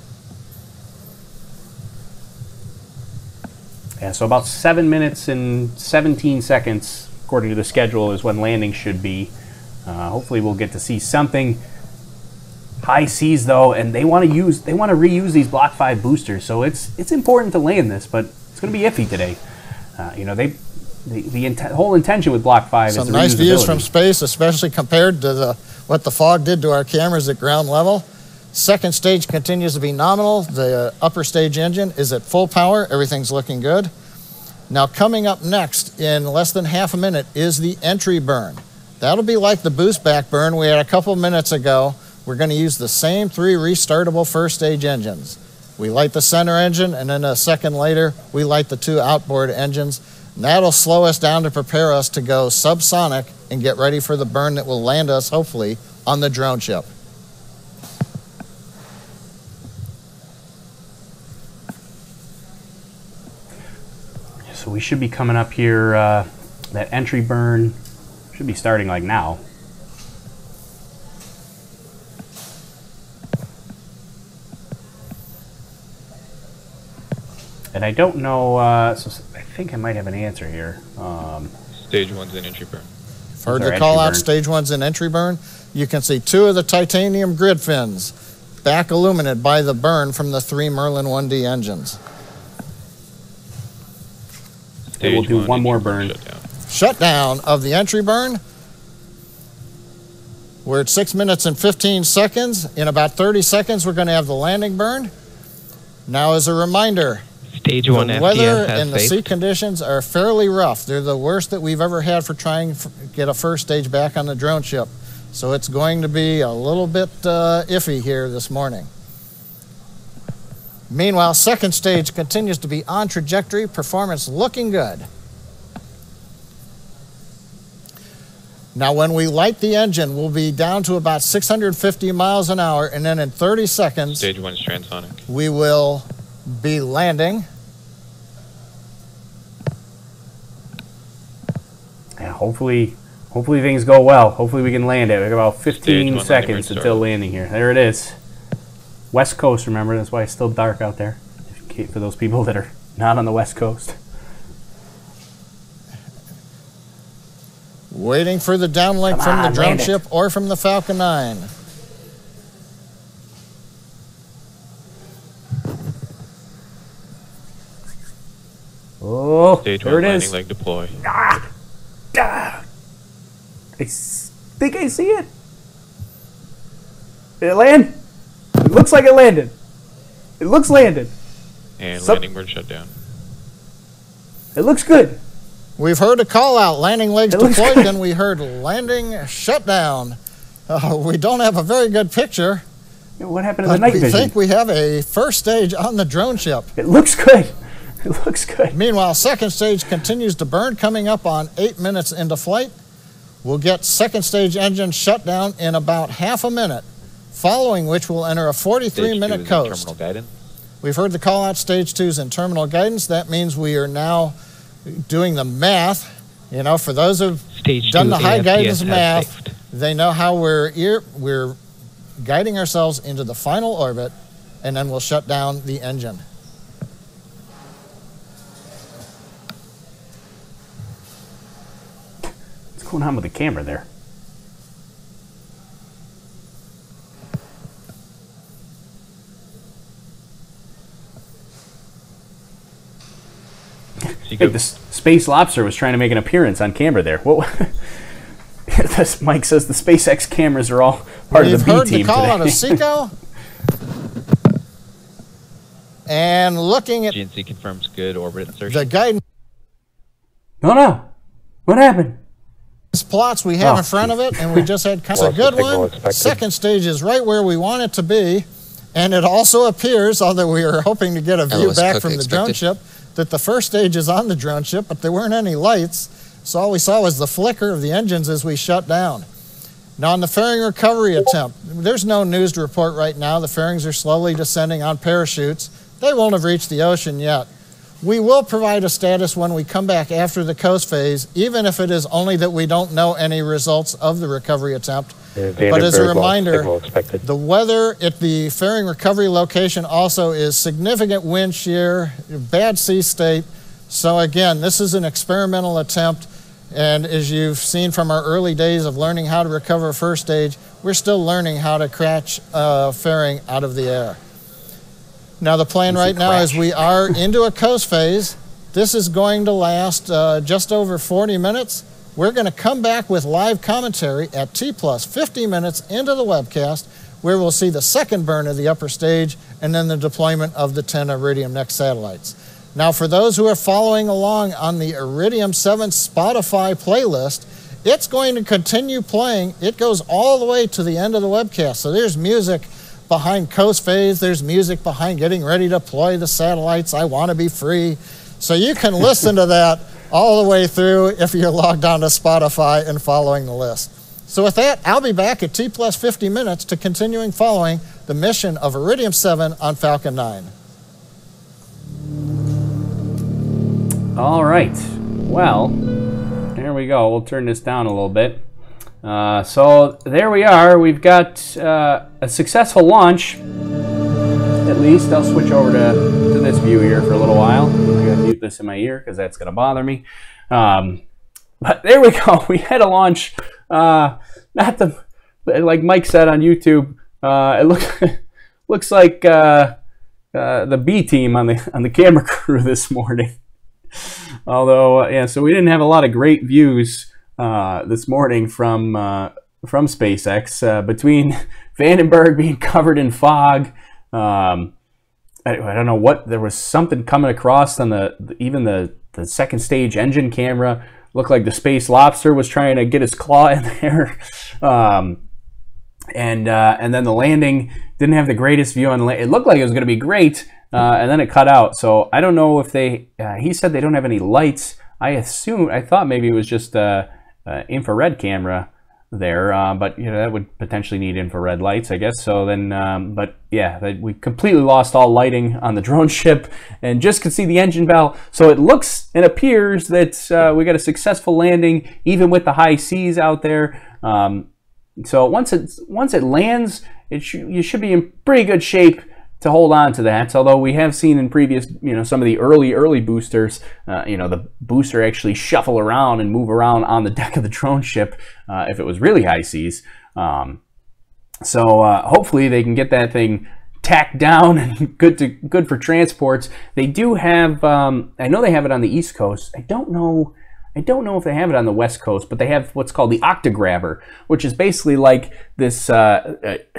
Yeah, so about 7 minutes and 17 seconds, according to the schedule, is when landing should be. Hopefully we'll get to see something. High seas though, and they want to reuse these Block 5 boosters, so it's important to land this, but it's going to be iffy today. You know, the whole intention with Block 5 is the reusability. Some nice views from space, especially compared to what the fog did to our cameras at ground level. Second stage continues to be nominal. The upper stage engine is at full power. Everything's looking good. Now coming up next in less than half a minute is the entry burn. That'll be like the boost back burn we had a couple minutes ago. We're going to use the same 3 restartable first stage engines. We light the center engine, and then a second later we light the 2 outboard engines. And that'll slow us down to prepare us to go subsonic and get ready for the burn that will land us hopefully on the drone ship. So we should be coming up here, that entry burn should be starting like now. And I don't know, so I think I might have an answer here. Stage 1's an entry burn. Heard the call out, stage 1's an entry burn. You can see 2 of the titanium grid fins back illuminated by the burn from the 3 Merlin 1D engines. And we'll do one more burn. Shutdown of the entry burn. We're at 6 minutes and 15 seconds. In about 30 seconds, we're going to have the landing burn. Now, as a reminder, Stage 1 the FTS weather has and the sea conditions are fairly rough. They're the worst that we've ever had for trying to get a first stage back on the drone ship. So it's going to be a little bit iffy here this morning. Meanwhile, second stage continues to be on trajectory, performance looking good. Now when we light the engine, we'll be down to about 650 miles an hour, and then in 30 seconds, Stage 1's transonic. we will be landing. Yeah, hopefully things go well. Hopefully we can land it. We got about 15 seconds until landing here. There it is. West Coast, remember, that's why it's still dark out there, for those people that are not on the West Coast. Waiting for the downlink from the drone ship or from the Falcon 9. Oh, Stage there 1 it landing is. leg deploy. I think I see it. Did it land? It looks like it landed. It looks landed. And landing burn shutdown. It looks good. We've heard a call out, landing legs deployed, then we heard landing shutdown. We don't have a very good picture. Yeah, what happened to the night vision? We think we have a first stage on the drone ship. It looks good. It looks good. Meanwhile, second stage continues to burn, coming up on 8 minutes into flight. We'll get second stage engine shutdown in about half a minute, following which we'll enter a 43-minute coast. Terminal guidance. We've heard the call out, stage 2's in terminal guidance. That means we are now doing the math. You know, for those who've done the high guidance math, they know how we're guiding ourselves into the final orbit, and then we'll shut down the engine. What's going on with the camera there? Hey, the Space Lobster was trying to make an appearance on camera there. What? Mike says the SpaceX cameras are all part of the B team today. We've heard the call out of SECO. And looking at GNC confirms good orbit insertion. the guidance No. What happened? plots we have in front of it, and we just had kind of a good one. Second stage is right where we want it to be. And it also appears, although we were hoping to get a view back from the drone ship, that the first stage is on the drone ship, but there weren't any lights. So all we saw was the flicker of the engines as we shut down. Now on the fairing recovery attempt, there's no news to report right now. The fairings are slowly descending on parachutes. They won't have reached the ocean yet. We will provide a status when we come back after the coast phase, even if it is only that we don't know any results of the recovery attempt. But as a reminder, the weather at the fairing recovery location also is significant wind shear, bad sea state. So again, this is an experimental attempt. And as you've seen from our early days of learning how to recover first stage, we're still learning how to catch fairing out of the air. Now the plan right now is we are into a coast phase. This is going to last just over 40 minutes. We're going to come back with live commentary at T plus 50 minutes into the webcast, where we'll see the second burn of the upper stage and then the deployment of the 10 Iridium NEXT satellites. Now for those who are following along on the Iridium-7 Spotify playlist, it's going to continue playing. It goes all the way to the end of the webcast. So there's music behind coast phase, there's music behind getting ready to deploy the satellites, I want to be free. So you can listen to that all the way through if you're logged on to Spotify and following the list. So with that, I'll be back at T plus 50 minutes to continuing following the mission of Iridium-7 on Falcon 9. All right, well, there we go. We'll turn this down a little bit. So there we are. We've got a successful launch. At least I'll switch over to this view here for a little while. I'm going to mute this in my ear because that's going to bother me. But there we go. We had a launch. Like Mike said on YouTube, it looks like the B team on the camera crew this morning. Although, yeah, so we didn't have a lot of great views this morning from SpaceX, between Vandenberg being covered in fog. I don't know what, there was something coming across on even the second stage engine camera. Looked like the Space Lobster was trying to get his claw in there. And then the landing didn't have the greatest view on the It looked like it was going to be great, and then it cut out. So I don't know if they, he said they don't have any lights. I thought maybe it was just infrared camera there, but you know, that would potentially need infrared lights, I guess. So then, but yeah, we completely lost all lighting on the drone ship and just could see the engine bell. So it looks and appears that we got a successful landing, even with the high seas out there. So once it lands, you should be in pretty good shape to hold on to that. Although we have seen in previous, you know, some of the early boosters, you know, the booster actually shuffle around and move around on the deck of the drone ship if it was really high seas. So hopefully they can get that thing tacked down and good for transports. They do have, I know they have it on the East Coast. I don't know if they have it on the West Coast, but they have what's called the Octograbber, which is basically like this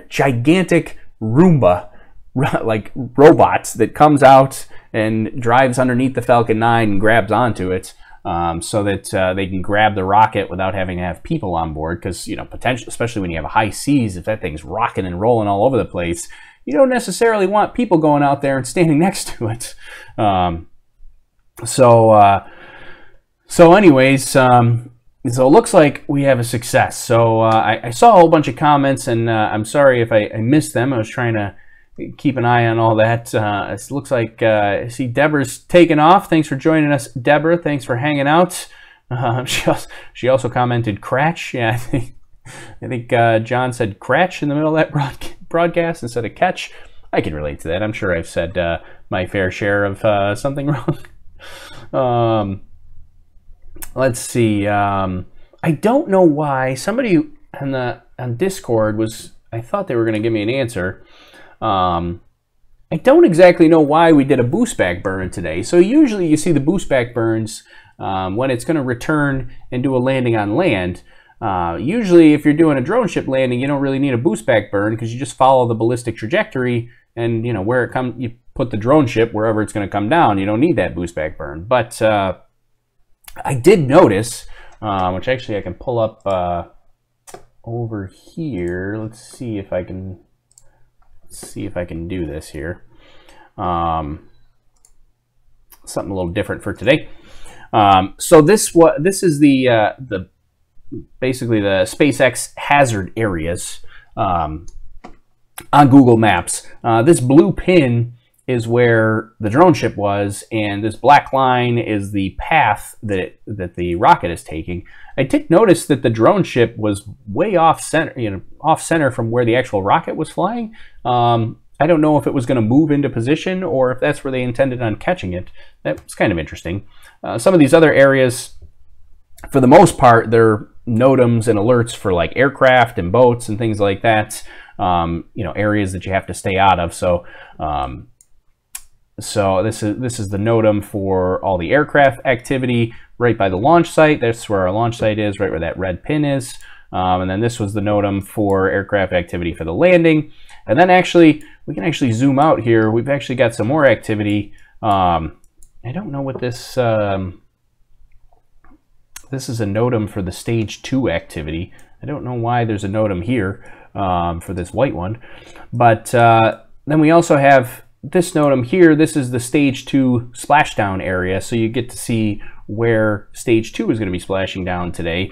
gigantic Roomba, like robots that comes out and drives underneath the Falcon 9 and grabs onto it, so that they can grab the rocket without having to have people on board. Because, you know, potentially, especially when you have high seas, if that thing's rocking and rolling all over the place, you don't necessarily want people going out there and standing next to it. So anyways, so it looks like we have a success. So I saw a whole bunch of comments, and I'm sorry if I missed them. I was trying to keep an eye on all that. It looks like I see Deborah's taken off. Thanks for joining us, Deborah. Thanks for hanging out. She also commented Cratch. Yeah, I think John said Cratch in the middle of that broadcast instead of Catch. I can relate to that. I'm sure I've said my fair share of something wrong. Let's see. I don't know why somebody on Discord I thought they were going to give me an answer. I don't exactly know why we did a boost back burn today. So usually you see the boost back burns when it's going to return and do a landing on land. Usually if you're doing a drone ship landing, you don't really need a boost back burn because you just follow the ballistic trajectory, and you know where it comes, you put the drone ship wherever it's going to come down. You don't need that boost back burn. But I did notice, which actually I can pull up over here. Let's see if I can do this here. Something a little different for today. So this is the basically the SpaceX hazard areas on Google Maps. This blue pin is where the drone ship was, and this black line is the path that the rocket is taking. I did notice that the drone ship was way off center, off center from where the actual rocket was flying. I don't know if it was going to move into position or if that's where they intended on catching it. That was kind of interesting. Some of these other areas, for the most part, they're NOTAMs and alerts for like aircraft and boats and things like that. Areas that you have to stay out of. So this is the NOTAM for all the aircraft activity right by the launch site. That's where our launch site is, right where that red pin is. And then this was the NOTAM for aircraft activity for the landing. And then actually, we can actually zoom out here. We've actually got some more activity. I don't know what this... this is a NOTAM for the stage 2 activity. I don't know why there's a NOTAM here for this white one. But then we also have this NOTAM here. This is the stage 2 splashdown area. So you get to see where stage 2 is going to be splashing down today.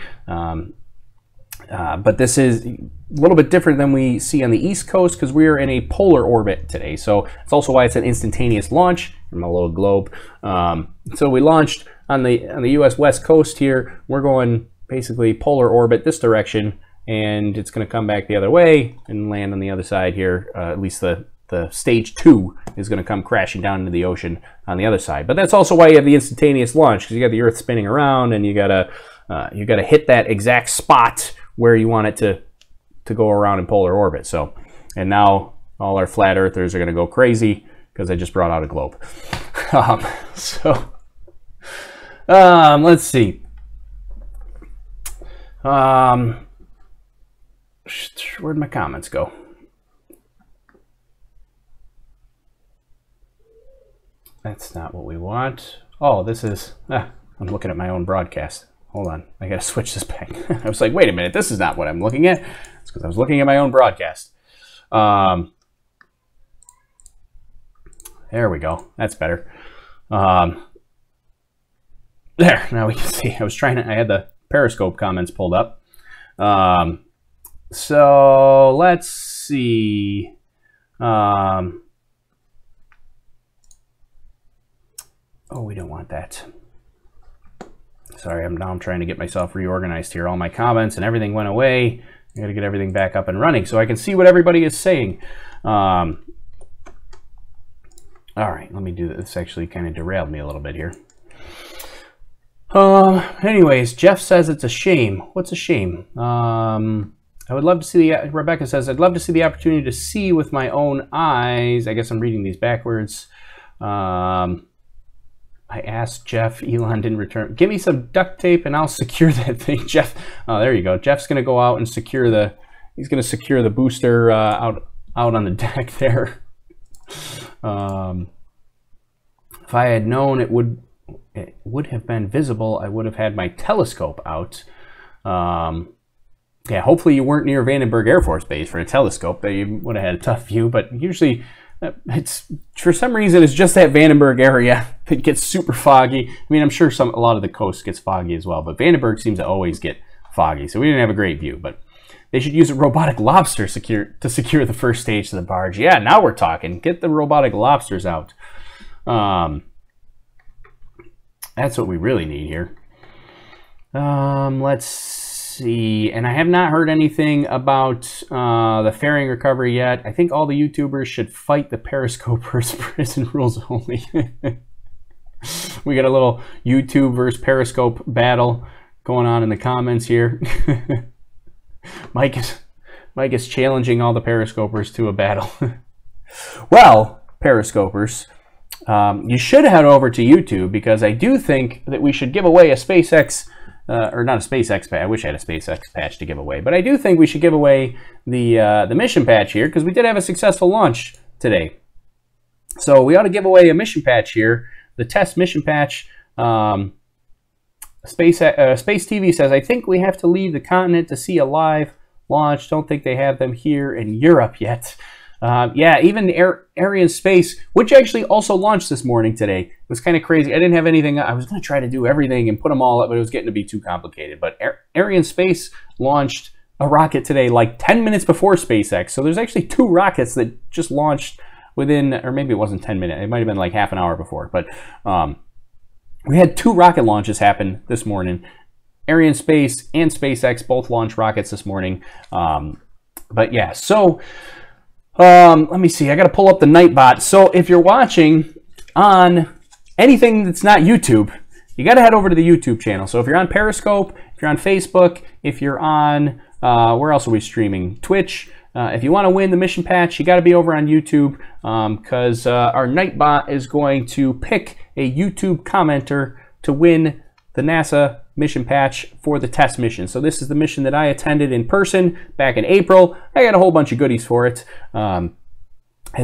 But this is a little bit different than we see on the East Coast because we're in a polar orbit today. So it's also why it's an instantaneous launch from a little globe. So we launched on the U.S. West Coast here. We're going basically polar orbit this direction, and it's going to come back the other way and land on the other side here. At least the stage 2 is going to come crashing down into the ocean on the other side. But that's also why you have the instantaneous launch, because you got the Earth spinning around, and you gotta hit that exact spot where you want it to go around in polar orbit. So, and now all our flat earthers are going to go crazy because I just brought out a globe. Let's see. Where'd my comments go? That's not what we want. Oh, this is... I'm looking at my own broadcast. Hold on, I gotta switch this back. I was like, wait a minute, this is not what I'm looking at. It's because I was looking at my own broadcast. There we go, that's better. There, now we can see. I had the Periscope comments pulled up. So let's see. Oh, we don't want that. Sorry, I'm trying to get myself reorganized here. All my comments and everything went away. I got to get everything back up and running so I can see what everybody is saying. All right, let me do this. This actually kind of derailed me a little bit here. Anyways, Jeff says it's a shame. What's a shame? I would love to see Rebecca says, I'd love to see the opportunity to see with my own eyes. I guess I'm reading these backwards. I asked Jeff, Elon didn't return. Give me some duct tape and I'll secure that thing. Jeff, oh, there you go. Jeff's going to go out and secure he's going to secure the booster out on the deck there. If I had known it would have been visible, I would have had my telescope out. Yeah, hopefully you weren't near Vandenberg Air Force Base for a telescope. You would have had a tough view, but usually it's, for some reason, it's just that Vandenberg area that gets super foggy. I mean, I'm sure a lot of the coast gets foggy as well, but Vandenberg seems to always get foggy, so we didn't have a great view. But they should use a robotic lobster to secure the first stage to the barge. Yeah, now we're talking. Get the robotic lobsters out. That's what we really need here. Let's see. And I have not heard anything about the fairing recovery yet. I think all the YouTubers should fight the Periscopers. Prison rules only. We got a little YouTube versus Periscope battle going on in the comments here. Mike is challenging all the Periscopers to a battle. Well, Periscopers, you should head over to YouTube, because I do think that we should give away a SpaceX, or not a SpaceX patch. I wish I had a SpaceX patch to give away, but I do think we should give away the mission patch here, because we did have a successful launch today. So we ought to give away a mission patch here, the test mission patch. Space TV says, I think we have to leave the continent to see a live launch. Don't think they have them here in Europe yet. Yeah, even Iridium Space, which actually also launched this morning today. It was kind of crazy. I didn't have anything. I was going to try to do everything and put them all up, but it was getting to be too complicated. But Iridium Space launched a rocket today like 10 minutes before SpaceX. So there's actually two rockets that just launched within, or maybe it wasn't 10 minutes. It might have been like half an hour before. But we had 2 rocket launches happen this morning. Iridium Space and SpaceX both launched rockets this morning. But yeah, so let me see. I got to pull up the Nightbot. So if you're watching on anything that's not YouTube, you got to head over to the YouTube channel. So if you're on Periscope, if you're on Facebook, if you're on, where else are we streaming? Twitch. If you want to win the mission patch, you got to be over on YouTube, because our Nightbot is going to pick a YouTube commenter to win the NASA mission patch for the test mission. So this is the mission that I attended in person back in April. I got a whole bunch of goodies for it. And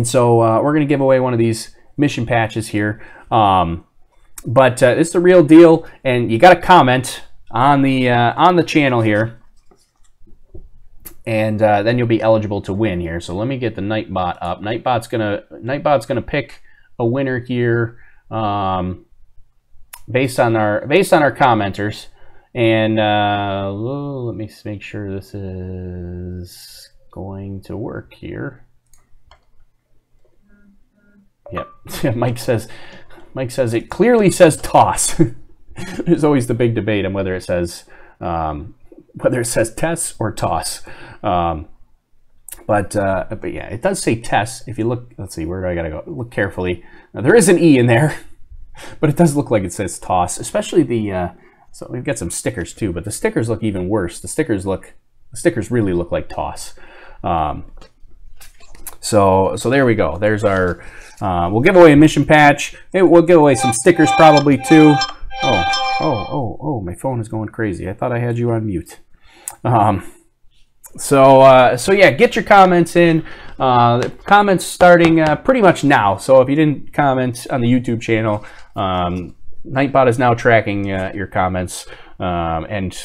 so we're going to give away one of these mission patches here. But it's the real deal, and you got to comment on the channel here, and then you'll be eligible to win here. So let me get the Nightbot up. Nightbot's gonna pick a winner here, based on our commenters, and let me make sure this is going to work here. Yep. Mike says it clearly says toss. There's always the big debate on whether it says TESS or toss. But yeah, it does say TESS. If you look, let's see, where do I gotta go? Look carefully. Now, there is an E in there, but it does look like it says toss. Especially the so we've got some stickers too, but the stickers look even worse. The stickers really look like toss. So there we go. There's our. We'll give away a mission patch. We'll give away some stickers probably too. Oh, my phone is going crazy. I thought I had you on mute. So yeah, get your comments in. The comments starting pretty much now. So if you didn't comment on the YouTube channel, Nightbot is now tracking your comments and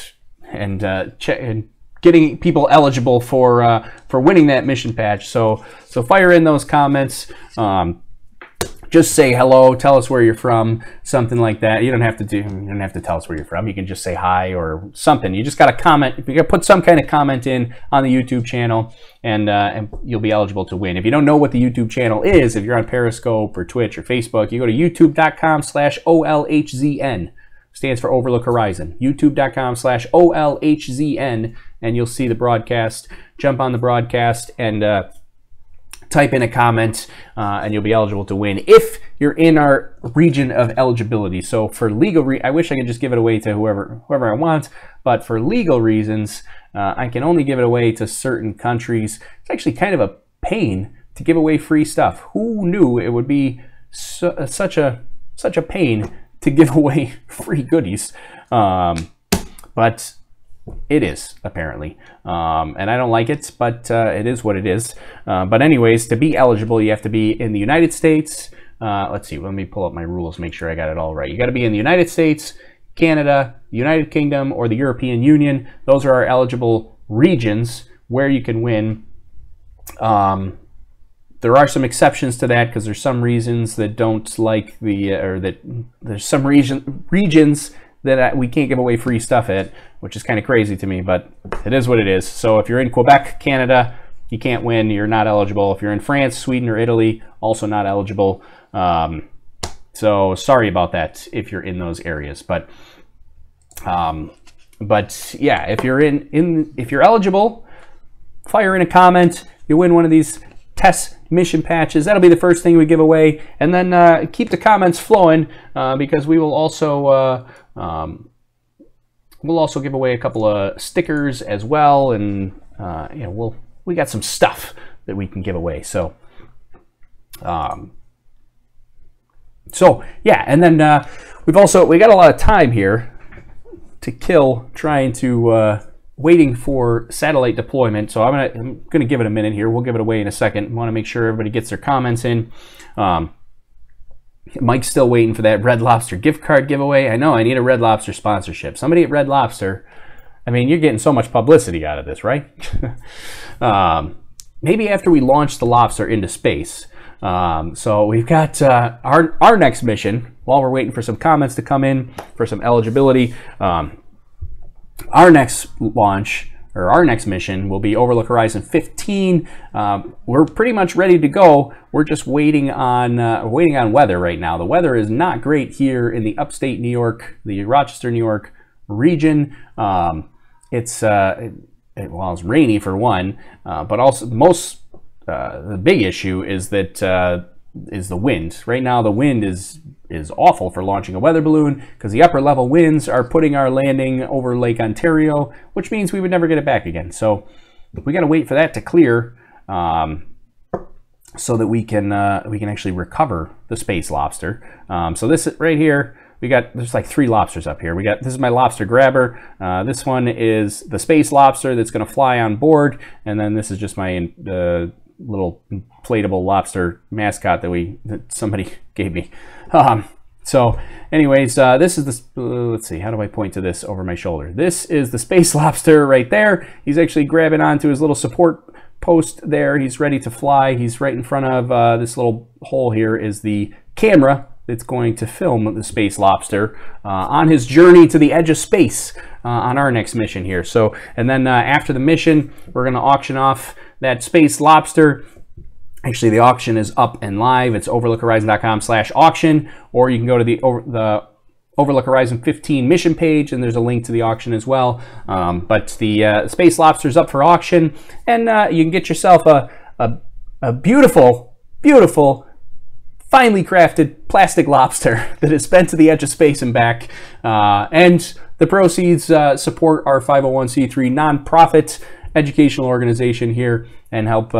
getting people eligible for winning that mission patch. So fire in those comments. Just say hello, tell us where you're from, something like that. You don't have to tell us where you're from. You can just say hi or something. You just got to comment. You got to put some kind of comment in on the YouTube channel, and you'll be eligible to win. If you don't know what the YouTube channel is, if you're on Periscope or Twitch or Facebook, you go to youtube.com/OLHZN. Stands for Overlook Horizon. youtube.com/OLHZN, and you'll see the broadcast. Jump on the broadcast and type in a comment, and you'll be eligible to win if you're in our region of eligibility. So for legal I wish I could just give it away to whoever I want, but for legal reasons, I can only give it away to certain countries. It's actually kind of a pain to give away free stuff. Who knew it would be such a pain to give away free goodies? But it is, apparently, and I don't like it, but it is what it is. But anyways, to be eligible, you have to be in the United States. Let's see, let me pull up my rules, make sure I got it all right. You got to be in the United States, Canada, United Kingdom, or the European Union. Those are our eligible regions where you can win. There are some exceptions to that, because there's some regions that don't like there's some regions that we can't give away free stuff at, which is kind of crazy to me, but it is what it is. So if you're in Quebec, Canada, you can't win. You're not eligible. If you're in France, Sweden, or Italy, also not eligible. So sorry about that if you're in those areas. But yeah, if you're eligible, fire in a comment. You win one of these test mission patches. That'll be the first thing we give away, and then keep the comments flowing, because we will also give away a couple of stickers as well, and you know, we got some stuff that we can give away. So yeah, and then we got a lot of time here to kill trying to waiting for satellite deployment. So I'm gonna give it a minute here. We'll give it away in a second. I want to make sure everybody gets their comments in. Mike's still waiting for that Red Lobster gift card giveaway. I know, I need a Red Lobster sponsorship. Somebody at Red Lobster, I mean, you're getting so much publicity out of this, right? Maybe after we launch the Lobster into space. So we've got our next mission, while we're waiting for some comments to come in for some eligibility. Our next launch or our next mission will be Overlook Horizon 15. We're pretty much ready to go. We're just waiting on weather right now. The weather is not great here in the upstate New York, the Rochester, New York region. It's rainy for one, but also the big issue is that is the wind. Right now the wind is awful for launching a weather balloon because the upper level winds are putting our landing over Lake Ontario, which means we would never get it back again. So we got to wait for that to clear so that we can actually recover the Space Lobster. So this right here, there's like 3 lobsters up here. This is my lobster grabber. This one is the Space Lobster that's going to fly on board, and then this is just my little inflatable lobster mascot that somebody gave me. So anyways, this is the, let's see, how do I point to this over my shoulder? This is the Space Lobster right there. He's actually grabbing onto his little support post there. He's ready to fly. He's right in front of this little hole here is the camera that's going to film the Space Lobster on his journey to the edge of space on our next mission here. So, and then after the mission, we're going to auction off that Space Lobster. Actually, the auction is up and live. It's overlookhorizon.com/auction, or you can go to the Overlook Horizon 15 mission page, and there's a link to the auction as well. But the Space Lobster is up for auction, and you can get yourself a beautiful, beautiful, finely crafted plastic lobster that is spent to the edge of space and back. And the proceeds support our 501c3 nonprofit educational organization here and help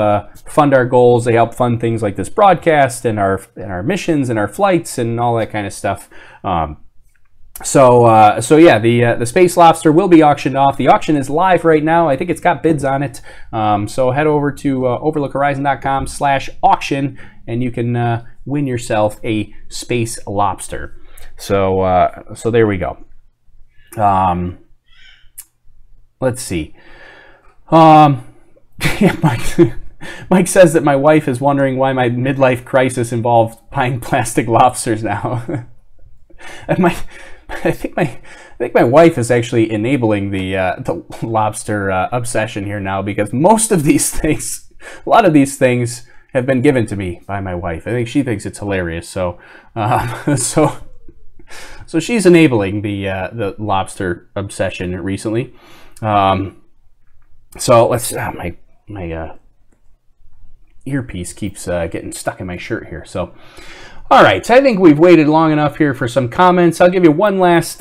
fund our goals. They help fund things like this broadcast and our missions and our flights and all that kind of stuff. So yeah, the Space Lobster will be auctioned off. The auction is live right now. I think it's got bids on it. So head over to overlookhorizon.com/auction and you can win yourself a Space Lobster. So so there we go. Let's see. Yeah, Mike says that my wife is wondering why my midlife crisis involved buying plastic lobsters now. And I think my wife is actually enabling the lobster obsession here now, because most of these things, a lot of these things, have been given to me by my wife. I think she thinks it's hilarious. So so she's enabling the lobster obsession recently. So let's my earpiece keeps getting stuck in my shirt here. So all right, so I think we've waited long enough here for some comments. I'll give you one last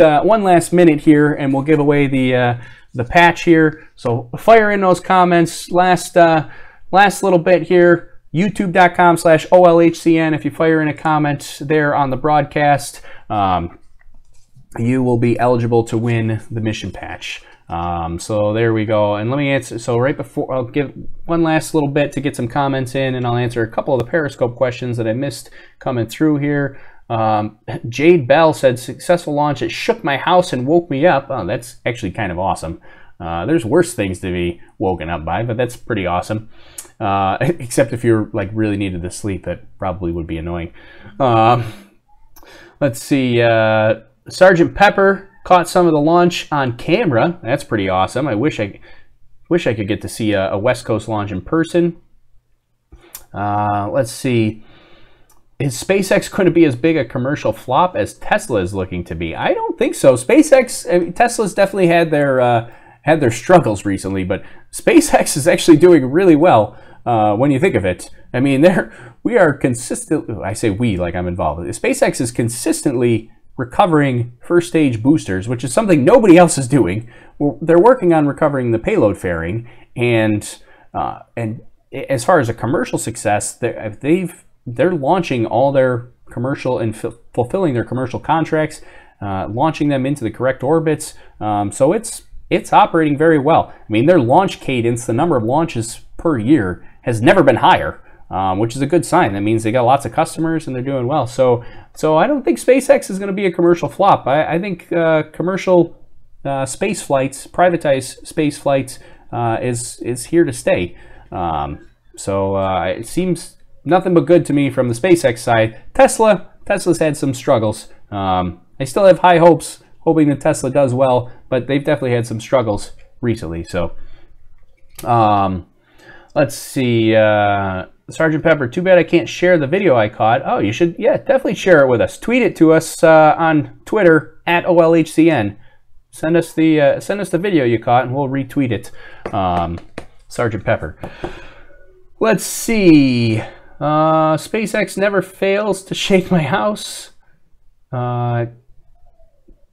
minute here, and we'll give away the patch here. So fire in those comments. Last little bit here. YouTube.com/OLHCN. If you fire in a comment there on the broadcast, you will be eligible to win the mission patch. So there we go. And let me answer. So right before, I'll give one last little bit to get some comments in, and I'll answer a couple of the Periscope questions that I missed coming through here. Jade Bell said, successful launch. It shook my house and woke me up. Oh, that's actually kind of awesome. There's worse things to be woken up by, but that's pretty awesome. Except if you're like really needed to sleep, that probably would be annoying. Let's see. Sergeant Pepper caught some of the launch on camera. That's pretty awesome. I wish I could get to see a West Coast launch in person. Let's see. Is SpaceX going to be as big a commercial flop as Tesla is looking to be? I don't think so. SpaceX, I mean, Tesla's definitely had their struggles recently, but SpaceX is actually doing really well when you think of it. I mean, we are consistently, I say we like I'm involved. SpaceX is consistently recovering first stage boosters, which is something nobody else is doing. They're working on recovering the payload fairing, and as far as a commercial success, they're launching all their commercial and fulfilling their commercial contracts, launching them into the correct orbits. So it's operating very well. I mean, their launch cadence, the number of launches per year, has never been higher, which is a good sign. That means they got lots of customers and they're doing well. So I don't think SpaceX is going to be a commercial flop. I think commercial space flights, privatized space flights, is here to stay. It seems nothing but good to me from the SpaceX side. Tesla's had some struggles. I still have high hopes, hoping that Tesla does well, but they've definitely had some struggles recently. So Let's see. Sergeant Pepper, too bad I can't share the video I caught. Oh, you should, yeah, definitely share it with us. Tweet it to us on Twitter at OLHCN. Send us the video you caught, and we'll retweet it. Sergeant Pepper. Let's see. SpaceX never fails to shake my house.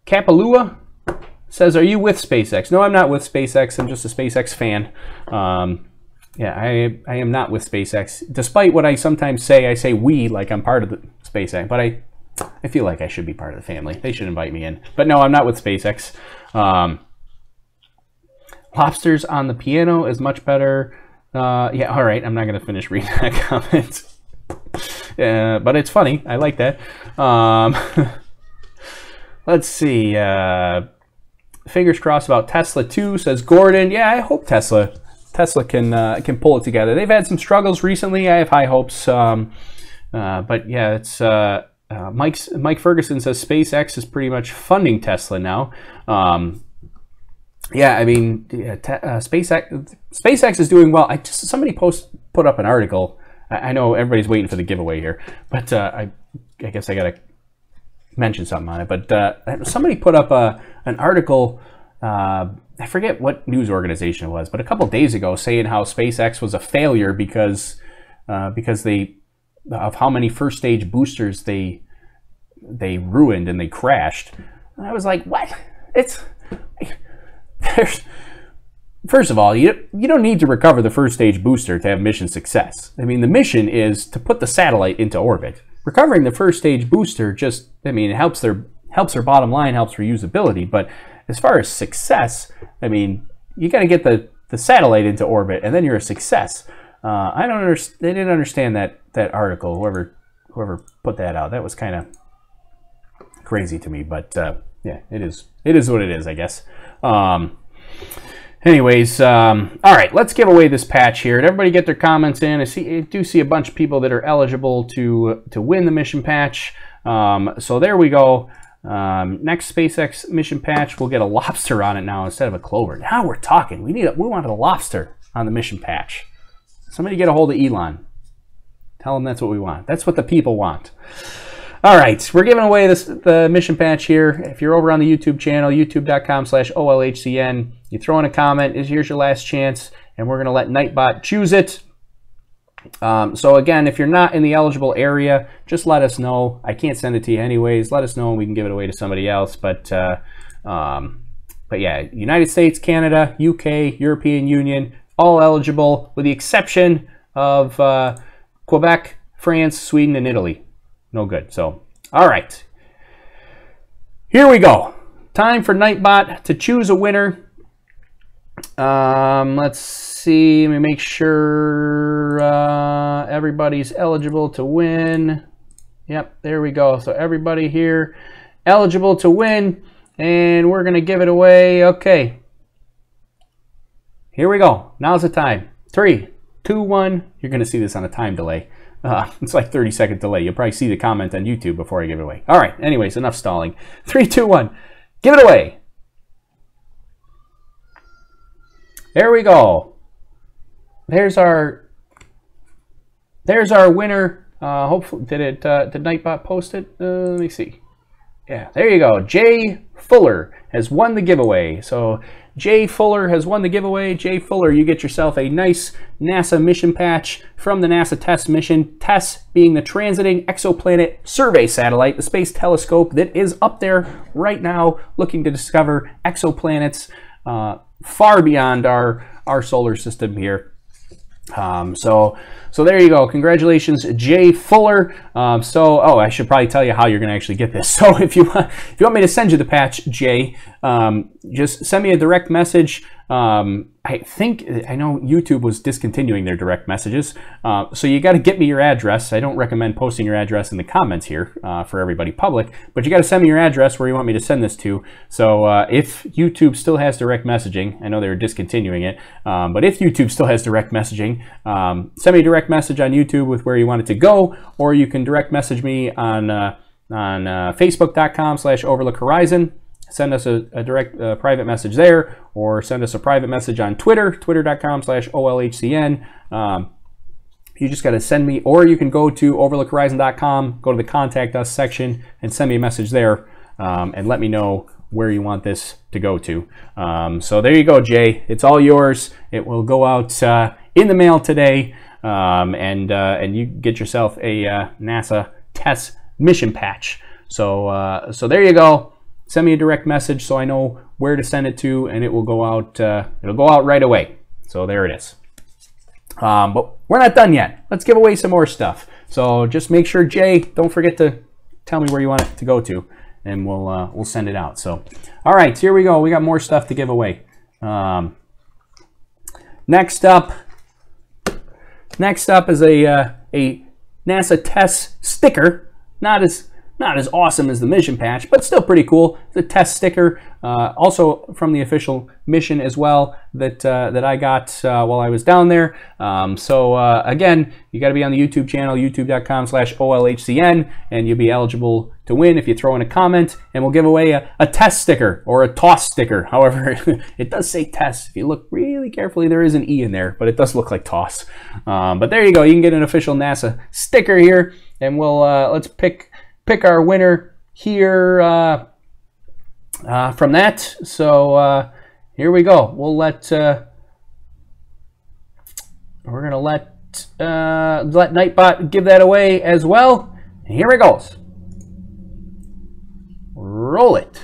Kapalua says, "Are you with SpaceX?" No, I'm not with SpaceX. I'm just a SpaceX fan. Yeah, I am not with SpaceX. Despite what I sometimes say, I say we like I'm part of the SpaceX, but I feel like I should be part of the family. They should invite me in. But no, I'm not with SpaceX. Lobsters on the piano is much better. Yeah, all right. I'm not going to finish reading that comment. But it's funny. I like that. Let's see. Fingers crossed about Tesla too, says Gordon. Yeah, I hope Tesla can pull it together. They've had some struggles recently. I have high hopes. But yeah, it's Mike Ferguson says SpaceX is pretty much funding Tesla now. Yeah, I mean, SpaceX is doing well. Somebody put up an article. I know everybody's waiting for the giveaway here, but I guess I gotta mention something on it. But somebody put up an article. I forget what news organization it was, but a couple days ago, saying how SpaceX was a failure because of how many first stage boosters they ruined and they crashed. And I was like, what? First of all, you don't need to recover the first stage booster to have mission success. I mean, the mission is to put the satellite into orbit. Recovering the first stage booster just, I mean, it helps their bottom line, helps reusability, but as far as success, I mean, you got to get the satellite into orbit, and then you're a success. I don't understand. They didn't understand that article. Whoever put that out, that was kind of crazy to me. But yeah, it is what it is, I guess. Anyways, all right, let's give away this patch here. And everybody get their comments in. I do see a bunch of people that are eligible to win the mission patch. So there we go. Next SpaceX mission patch, we'll get a lobster on it now instead of a clover. Now we're talking. We wanted a lobster on the mission patch. Somebody get a hold of Elon. Tell them that's what we want. That's what the people want. All right, we're giving away the mission patch here. If you're over on the YouTube channel, youtube.com/OLHCN, you throw in a comment. Here's your last chance, and we're going to let Nightbot choose it. So again, if you're not in the eligible area, just let us know. I can't send it to you anyways. Let us know and we can give it away to somebody else. But yeah, United States, Canada, UK, European Union, all eligible with the exception of Quebec, France, Sweden, and Italy. No good. So, all right. Here we go. Time for Nightbot to choose a winner. Let's see. Let me make sure everybody's eligible to win. Yep, there we go. So everybody here eligible to win, and we're gonna give it away. Okay. Here we go. Now's the time. 3, 2, 1. You're gonna see this on a time delay. It's like 30-second delay. You'll probably see the comment on YouTube before I give it away. All right. Anyways, enough stalling. 3, 2, 1. Give it away. There we go. There's our winner. Hopefully, did Nightbot post it? Let me see. Yeah, there you go. Jay Fuller has won the giveaway. So Jay Fuller has won the giveaway. Jay Fuller, you get yourself a nice NASA mission patch from the NASA TESS mission. TESS being the Transiting Exoplanet Survey Satellite, the space telescope that is up there right now looking to discover exoplanets far beyond our solar system here. So there you go. Congratulations, Jay Fuller. Oh, I should probably tell you how you're going to actually get this. So if you want me to send you the patch, Jay, just send me a direct message. I know YouTube was discontinuing their direct messages. So you got to get me your address. I don't recommend posting your address in the comments here for everybody public, but you got to send me your address where you want me to send this to. So if YouTube still has direct messaging, I know they're discontinuing it, but if YouTube still has direct messaging, send me a direct message on YouTube with where you want it to go, or you can direct message me on Facebook.com/OverlookHorizon. send us a direct private message there, or send us a private message on Twitter, twitter.com/OLHCN. You just got to send me, or you can go to overlookhorizon.com, go to the Contact Us section, and send me a message there, and let me know where you want this to go to. So there you go, Jay. It's all yours. It will go out in the mail today, and you get yourself a NASA TESS mission patch. So there you go. Send me a direct message so I know where to send it to, and it will go out. It'll go out right away. So there it is. But we're not done yet. Let's give away some more stuff. So just make sure, Jay, don't forget to tell me where you want it to go to, and we'll send it out. So, all right, here we go. We got more stuff to give away. Next up is a NASA TESS sticker. Not as awesome as the mission patch, but still pretty cool. It's a TESS sticker, also from the official mission as well, that I got while I was down there. Again, you got to be on the YouTube channel, youtube.com/OLHCN, and you'll be eligible to win if you throw in a comment, and we'll give away a TESS sticker, or a TOSS sticker. However, it does say TESS. If you look really carefully, there is an E in there, but it does look like TOSS. But there you go. You can get an official NASA sticker here, and we'll let's pick our winner here from that. So here we go. We'll let we're gonna let Nightbot give that away as well. And here it goes. Roll it.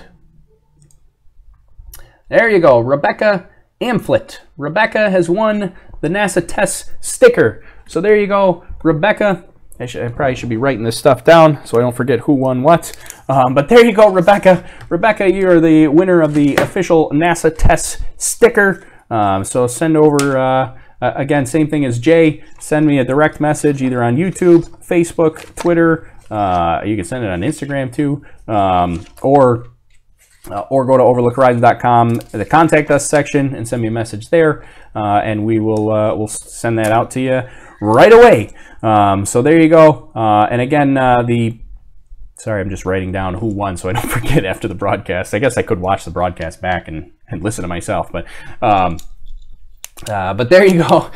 There you go, Rebecca Amflet. Rebecca has won the NASA TESS sticker. So there you go, Rebecca. I probably should be writing this stuff down so I don't forget who won what. But there you go, Rebecca. Rebecca, you are the winner of the official NASA TESS sticker. So send over, again, same thing as Jay. Send me a direct message either on YouTube, Facebook, Twitter. You can send it on Instagram too. Or go to overlookhorizon.com, the Contact Us section, and send me a message there. And we will we'll send that out to you right away. So there you go. And again, sorry, I'm just writing down who won so I don't forget after the broadcast. I guess I could watch the broadcast back and listen to myself, but there you go.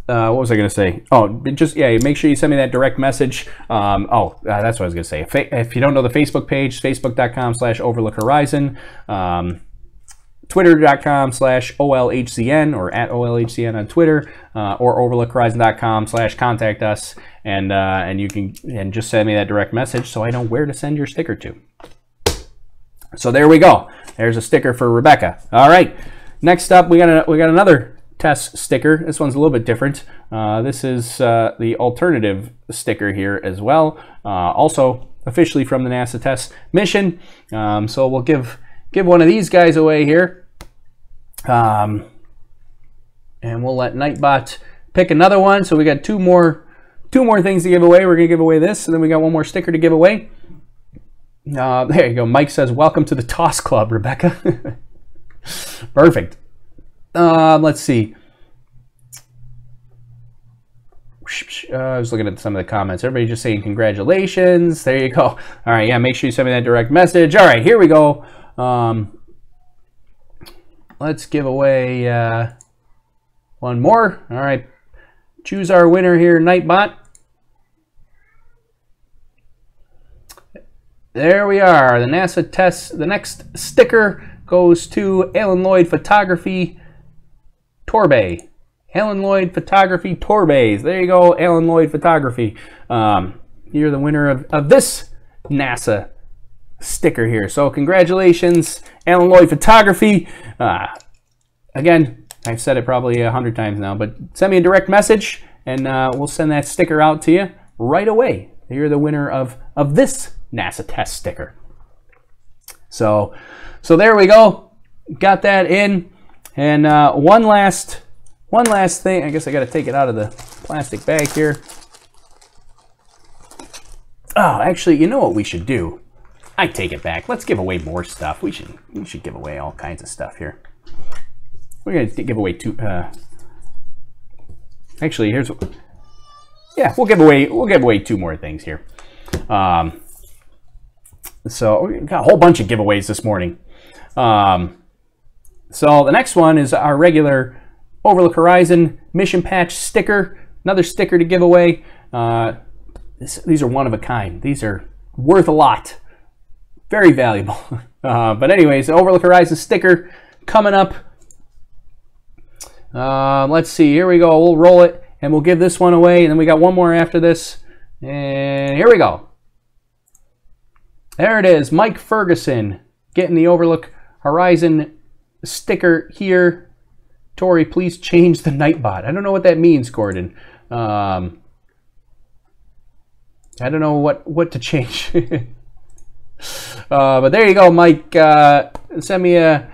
What was I going to say? Oh, just, yeah, make sure you send me that direct message. That's what I was going to say. If you don't know the Facebook page, facebook.com/overlookhorizon. Twitter.com/OLHCN, or at OLHCN on Twitter, or overlookhorizon.com/contact us, and you can just send me that direct message so I know where to send your sticker to. So there we go. There's a sticker for Rebecca. All right. Next up, we got another TESS sticker. This one's a little bit different. This is the alternative sticker here as well. Also officially from the NASA TESS mission. So we'll give one of these guys away here, and we'll let Nightbot pick another one. So we got two more things to give away. We're gonna give away this, and then we got one more sticker to give away. There you go. Mike says, "Welcome to the TOSS Club, Rebecca." Perfect. Let's see. I was looking at some of the comments. Everybody just saying congratulations. There you go. All right, yeah, make sure you send me that direct message. All right, here we go. Let's give away one more. All right, choose our winner here, Nightbot. There we are. The NASA TESS. The next sticker goes to Alan Lloyd Photography Torbay. Alan Lloyd Photography Torbays. There you go, Alan Lloyd Photography. You're the winner of this NASA sticker here. So congratulations, Alan Lloyd Photography. Again, I've said it probably 100 times now, but send me a direct message and we'll send that sticker out to you right away. You're the winner of this NASA TESS sticker. So there we go. Got that in. And one last thing. I guess I got to take it out of the plastic bag here. Oh, actually, you know what we should do? I take it back. Let's give away more stuff. We should give away all kinds of stuff here. We're gonna give away two. Actually, here's. Yeah, we'll give away two more things here. So we got a whole bunch of giveaways this morning. So the next one is our regular Overlook Horizon mission patch sticker. Another sticker to give away. These are one of a kind. These are worth a lot. Very valuable. But anyways, Overlook Horizon sticker coming up. Let's see. Here we go. We'll roll it and we'll give this one away. And then we got one more after this. And here we go. There it is. Mike Ferguson getting the Overlook Horizon sticker here. Tori, please change the Nightbot. I don't know what that means, Gordon. I don't know what to change. But there you go, Mike. Send me a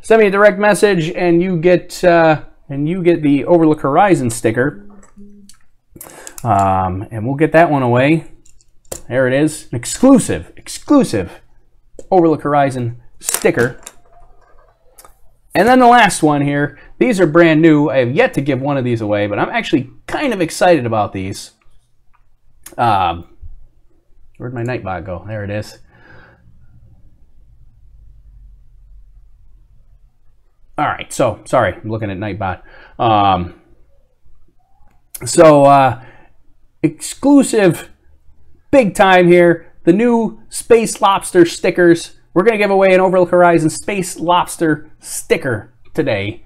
direct message, and you get the Overlook Horizon sticker. And we'll get that one away. There it is, an exclusive Overlook Horizon sticker. And then the last one here. These are brand new. I have yet to give one of these away, but I'm actually kind of excited about these. Where'd my Nightbot go? There it is. All right, so sorry, I'm looking at Nightbot. Exclusive, big time here. The new Space Lobster stickers. We're going to give away an Overlook Horizon Space Lobster sticker today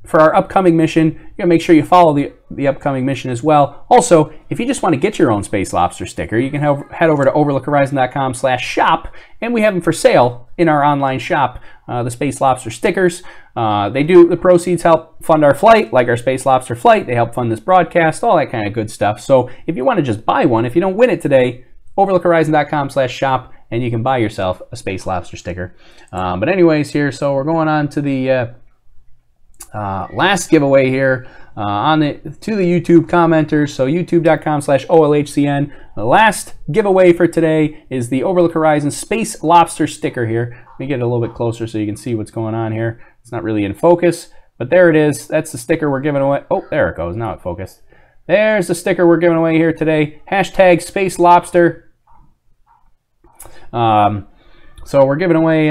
for our upcoming mission. You got to make sure you follow the upcoming mission as well. Also, if you just want to get your own Space Lobster sticker, you can head over to overlookhorizon.com/shop, and we have them for sale in our online shop. The Space Lobster stickers. The proceeds help fund our flight, like our Space Lobster flight. They help fund this broadcast, all that kind of good stuff. So if you want to just buy one, if you don't win it today, overlookhorizon.com/shop, and you can buy yourself a Space Lobster sticker. But anyways, here, so we're going on to the last giveaway here to the YouTube commenters. So youtube.com/OLHCN. The last giveaway for today is the Overlook Horizon Space Lobster sticker here. Let me get it a little bit closer so you can see what's going on here. It's not really in focus, but there it is. That's the sticker we're giving away. Oh, there it goes. Now it focused. There's the sticker we're giving away here today. Hashtag Space Lobster. So we're giving away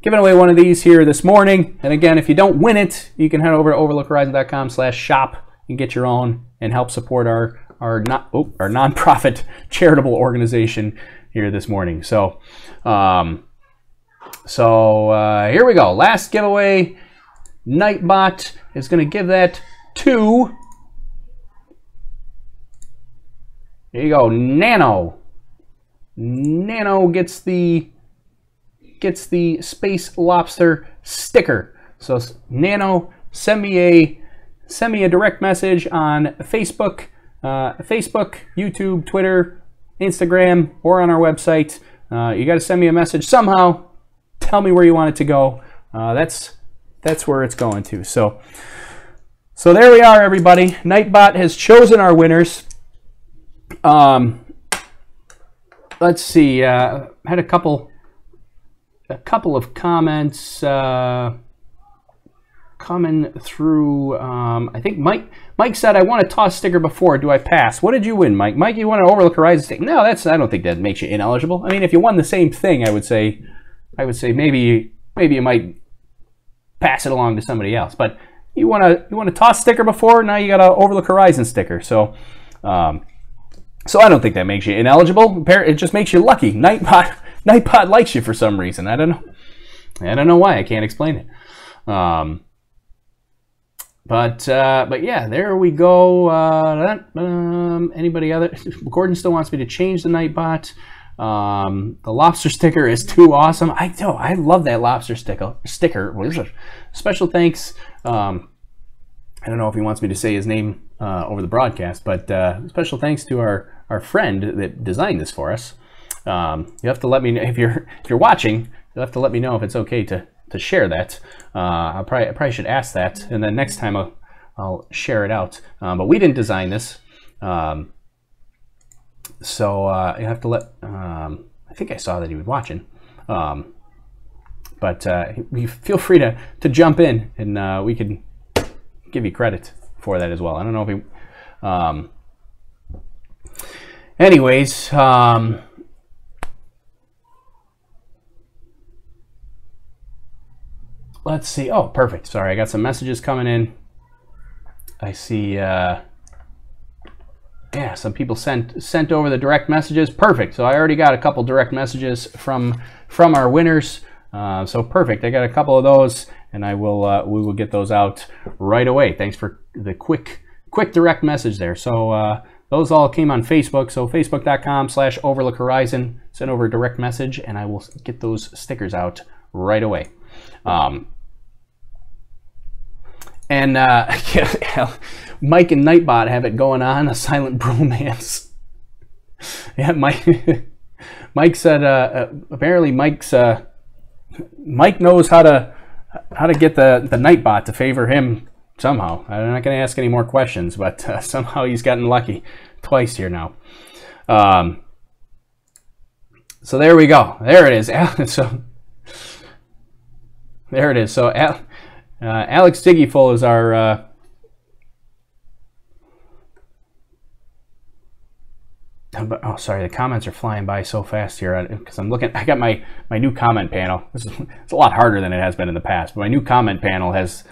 one of these here this morning. And again, if you don't win it, you can head over to overlookhorizon.com/shop and get your own and help support our nonprofit charitable organization here this morning. So here we go. Last giveaway. Nightbot is going to give that to, there you go, Nano. Nano gets the Space Lobster sticker. So Nano, send me a direct message on Facebook, YouTube, Twitter, Instagram, or on our website. You got to send me a message somehow. Tell me where you want it to go. That's where it's going to. So there we are, everybody. Nightbot has chosen our winners. Let's see. Had a couple of comments coming through. I think Mike said, "I want a toss sticker before. Do I pass?" What did you win, Mike? Mike, you want an Overlook Horizon sticker? No, I don't think that makes you ineligible. I mean, if you won the same thing, I would say maybe you might pass it along to somebody else. But you want a toss sticker before? Now you got an Overlook Horizon sticker. So I don't think that makes you ineligible. It just makes you lucky. Nightbot likes you for some reason. I don't know why. I can't explain it. But yeah, there we go. Anybody other? Gordon still wants me to change the Nightbot. The lobster sticker is too awesome. I love that lobster sticker. Special thanks. I don't know if he wants me to say his name over the broadcast, but special thanks to our friend that designed this for us. You have to let me know if you're watching. You'll have to let me know if it's okay to share that. I probably should ask that, and then next time I'll share it out. But we didn't design this, so you have to let. I think I saw that he was watching. But you feel free to jump in, and we can give you credit for that as well. I don't know if he. Anyways, let's see. Oh, perfect. Sorry, I got some messages coming in. I see. Yeah, some people sent over the direct messages. Perfect. So I already got a couple direct messages from our winners. So perfect. I got a couple of those, and we will get those out right away. Thanks for the quick direct message there. So those all came on Facebook. So facebook.com/overlookhorizon. Send over a direct message, and I will get those stickers out right away. And Mike and Nightbot have it going on, a silent bromance. Yeah, Mike said apparently Mike knows how to get the Nightbot to favor him somehow. I'm not going to ask any more questions, but somehow he's gotten lucky twice here now. So there we go. There it is. So there it is. So Alex Diggyful is our oh, sorry, the comments are flying by so fast here because I'm looking. I got my new comment panel. It's a lot harder than it has been in the past. But my new comment panel has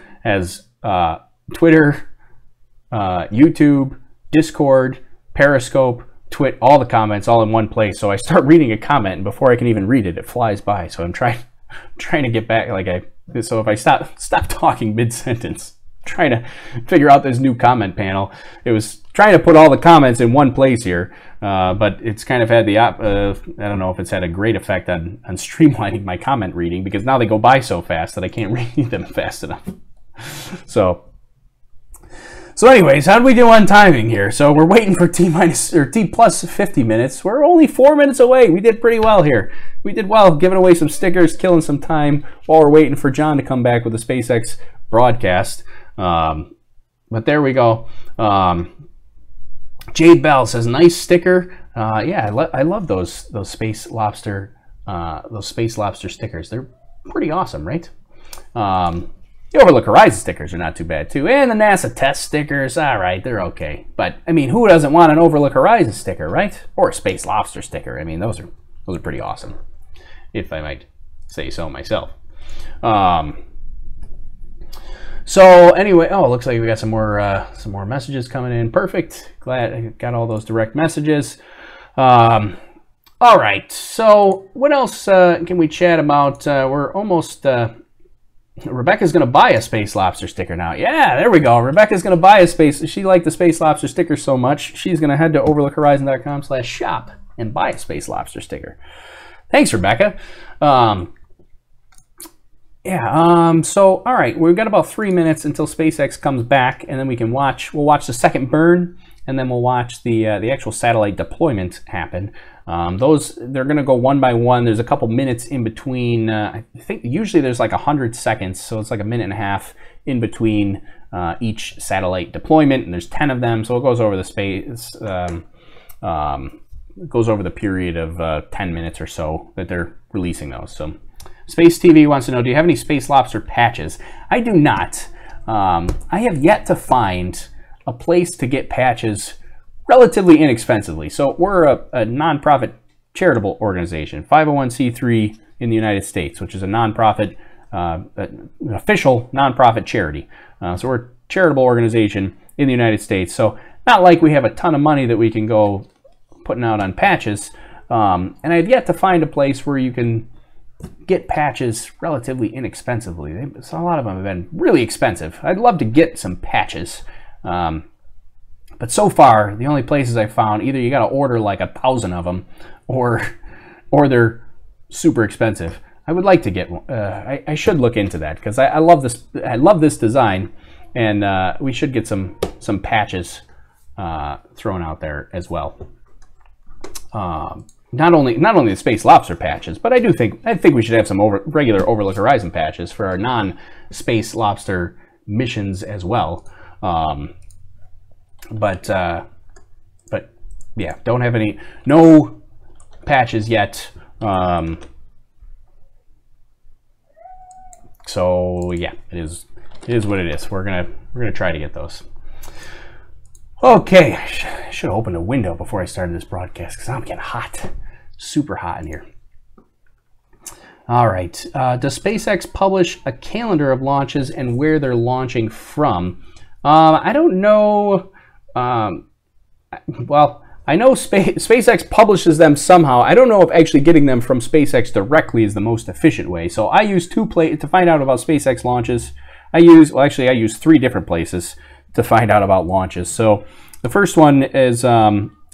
Twitter, YouTube, Discord, Periscope, Twit, all the comments all in one place. So I start reading a comment, and before I can even read it, it flies by. So I'm trying to get back. So if I stop talking mid-sentence, trying to figure out this new comment panel. It was trying to put all the comments in one place here, but it's kind of had the I don't know if it's had a great effect on streamlining my comment reading, because now they go by so fast that I can't read them fast enough. So anyways, how do we do on timing here? So we're waiting for T plus 50 minutes. We're only 4 minutes away. We did pretty well here. We did well giving away some stickers, killing some time while we're waiting for John to come back with the SpaceX broadcast. But there we go. Jade Bell says, nice sticker. Yeah, I love those space lobster stickers. They're pretty awesome, right? The Overlook Horizon stickers are not too bad too, and the NASA test stickers, all right, they're okay. But I mean, who doesn't want an Overlook Horizon sticker, right? Or a Space Lobster sticker? I mean, those are pretty awesome, if I might say so myself. So anyway, oh, it looks like we got some more messages coming in. Perfect. Glad I got all those direct messages. All right. So what else can we chat about? We're almost. Rebecca's going to buy a Space Lobster sticker now. Yeah, there we go. Rebecca's going to buy a Space. She liked the Space Lobster sticker so much, she's going to head to overlookhorizon.com/shop and buy a Space Lobster sticker. Thanks, Rebecca. Yeah, so, all right, we've got about 3 minutes until SpaceX comes back, and then we'll watch the second burn, and then we'll watch the actual satellite deployment happen. They're going to go one by one. There's a couple minutes in between. I think usually there's like 100 seconds, so it's like a minute and a half in between each satellite deployment, and there's 10 of them, so it goes over the space. It goes over the period of 10 minutes or so that they're releasing those. So Space TV wants to know, do you have any Space Lobster patches? I do not. I have yet to find a place to get patches relatively inexpensively. So we're a nonprofit charitable organization, 501c3 in the United States, which is a nonprofit, an official nonprofit charity. So we're a charitable organization in the United States. So not like we have a ton of money that we can go putting out on patches. And I've yet to find a place where you can get patches relatively inexpensively. So a lot of them have been really expensive. I'd love to get some patches. But so far, the only places I found, either you got to order like 1,000 of them, or they're super expensive. I would like to get one. I should look into that, because I love this. I love this design, and we should get some patches thrown out there as well. Not only the Space Lobster patches, but I think we should have some regular Overlook Horizon patches for our non-Space Lobster missions as well. But yeah, don't have no patches yet. So yeah, it is what it is. We're gonna try to get those. Okay, I should have opened a window before I started this broadcast, because I'm getting hot, super hot in here. All right. Does SpaceX publish a calendar of launches and where they're launching from? I don't know. Well, I know SpaceX publishes them somehow. I don't know if actually getting them from SpaceX directly is the most efficient way. So I use two places to find out about SpaceX launches. I use 3 different places to find out about launches. So the first one is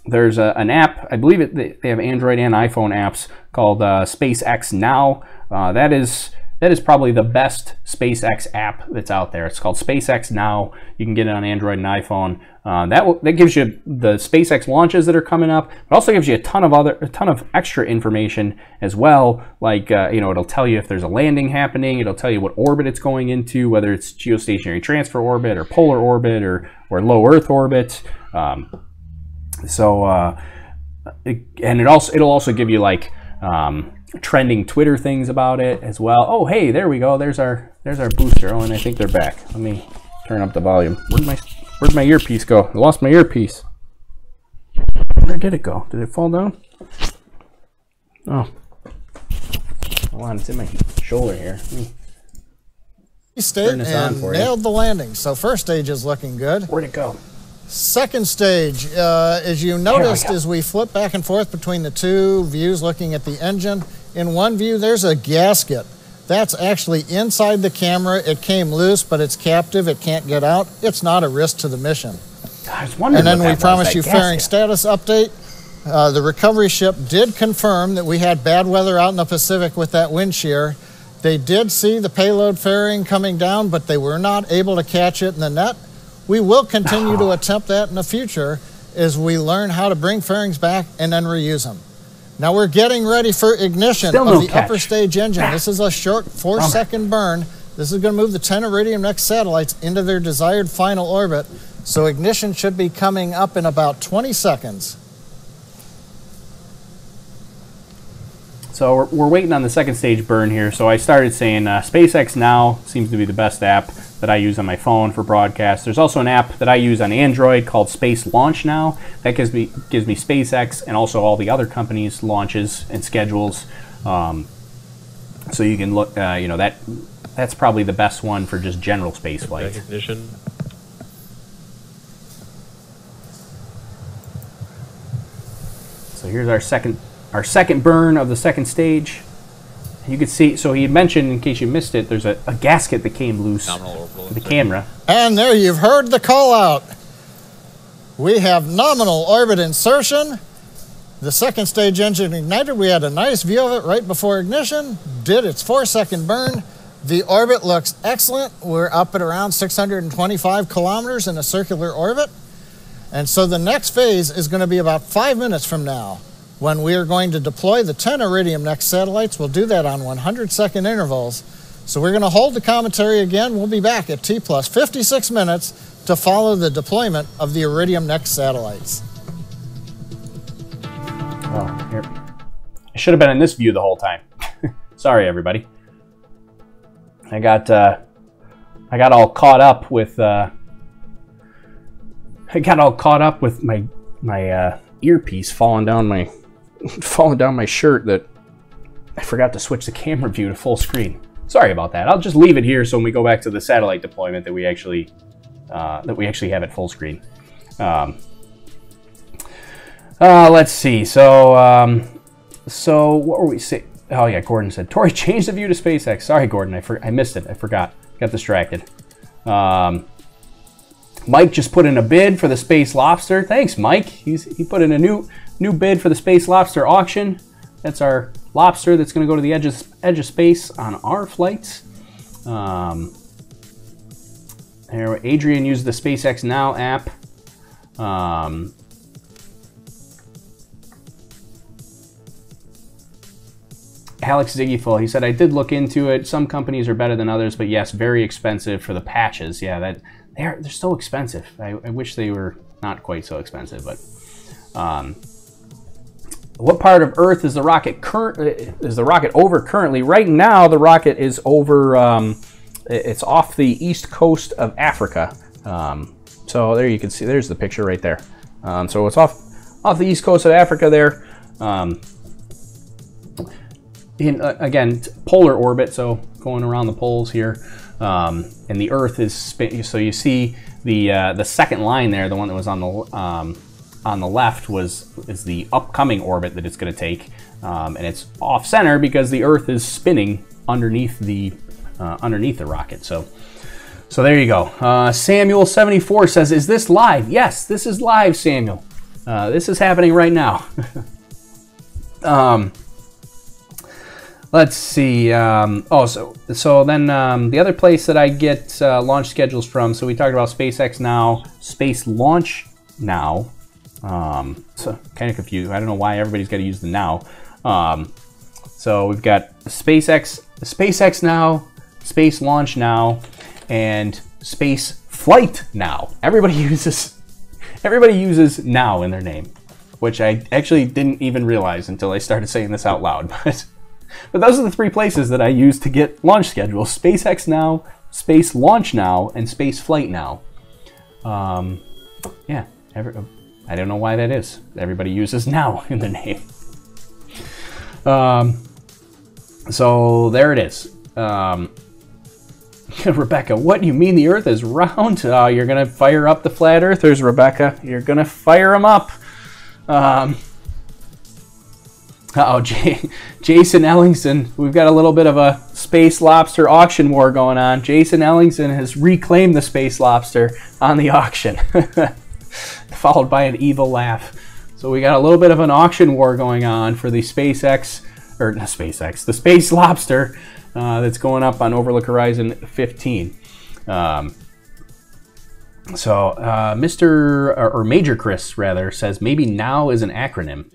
there's an app. I believe they have Android and iPhone apps called SpaceX Now. That is probably the best SpaceX app that's out there. It's called SpaceX Now. You can get it on Android and iPhone. That gives you the SpaceX launches that are coming up. It also gives you a ton of extra information as well. Like it'll tell you if there's a landing happening. It'll tell you what orbit it's going into, whether it's geostationary transfer orbit or polar orbit or low Earth orbit. It'll also give you like trending Twitter things about it as well. Oh, hey, there we go. There's our booster. Oh, and I think they're back. Let me turn up the volume. Where'd my earpiece go? I lost my earpiece. Where did it go? Did it fall down? Oh, hold on. It's in my shoulder here. Turn this on for you. Nailed the landing. So first stage is looking good. Where'd it go? Second stage, as you noticed, as we flip back and forth between the two views looking at the engine, in one view there's a gasket. That's actually inside the camera. It came loose, but it's captive. It can't get out. It's not a risk to the mission. I was wondering. And then we promised you fairing status update. The recovery ship did confirm that we had bad weather out in the Pacific with that wind shear. They did see the payload fairing coming down, but they were not able to catch it in the net. We will continue to attempt that in the future as we learn how to bring fairings back and then reuse them. Now we're getting ready for ignition of the upper stage engine. This is a short 4-second burn. This is going to move the 10 Iridium NEXT satellites into their desired final orbit. So ignition should be coming up in about 20 seconds. So we're waiting on the second stage burn here. So I started saying SpaceX Now seems to be the best app that I use on my phone for broadcast. There's also an app that I use on Android called Space Launch Now. That gives me SpaceX and also all the other companies' launches and schedules. So you can look, that's probably the best one for just general space flight. Ignition. So here's our second burn of the second stage. You can see, so he mentioned, in case you missed it, there's a gasket that came loose to the camera. And there you've heard the call out. We have nominal orbit insertion. The second stage engine ignited. We had a nice view of it right before ignition. Did its 4-second burn. The orbit looks excellent. We're up at around 625 kilometers in a circular orbit. And so the next phase is going to be about 5 minutes from now, when we are going to deploy the 10 Iridium NEXT satellites. We'll do that on 100-second intervals. So we're going to hold the commentary again. We'll be back at T plus 56 minutes to follow the deployment of the Iridium NEXT satellites. Oh, here. I should have been in this view the whole time. Sorry, everybody. I got all caught up with my earpiece falling down my shirt that I forgot to switch the camera view to full screen. Sorry about that. I'll just leave it here so when we go back to the satellite deployment that we actually have it full screen. Let's see. So what were we saying? Oh yeah, Gordon said, Tori, change the view to SpaceX. Sorry, Gordon, I missed it. I forgot. Got distracted. Mike just put in a bid for the Space Lobster. Thanks, Mike. He put in a new bid for the Space Lobster auction. That's our lobster that's going to go to the edge of space on our flights. Adrian used the SpaceX Now app. Alex Ziggyful, he said, I did look into it. Some companies are better than others, but yes, very expensive for the patches. Yeah, they're so expensive. I wish they were not quite so expensive, but what part of Earth is the rocket over currently? Right now, the rocket is over. It's off the east coast of Africa. So there you can see. There's the picture right there. So it's off the east coast of Africa there. in again, polar orbit, so going around the poles here, and the Earth is so you see the second line there, the one that was on the left is the upcoming orbit that it's going to take, and it's off center because the Earth is spinning underneath the rocket. So there you go. Samuel74 says, "Is this live?" Yes, this is live, Samuel. This is happening right now. Let's see. So then the other place that I get launch schedules from. So we talked about SpaceX Now, Space Launch Now. So kind of confused. I don't know why everybody's got to use the now. So we've got SpaceX Now, Space Launch Now, and Space Flight Now. Everybody uses now in their name, which I actually didn't even realize until I started saying this out loud. But those are the three places that I use to get launch schedules: SpaceX Now, Space Launch Now, and Space Flight Now. Yeah, I don't know why that is. Everybody uses now in their name. So there it is. Rebecca, what do you mean the Earth is round? You're going to fire up the flat earthers, Rebecca. You're going to fire them up. Jason Ellingson. We've got a little bit of a space lobster auction war going on. Jason Ellingson has reclaimed the space lobster on the auction, followed by an evil laugh. So we got a little bit of an auction war going on for the the space lobster that's going up on Overlook Horizon 15. Major Chris rather says maybe NOW is an acronym.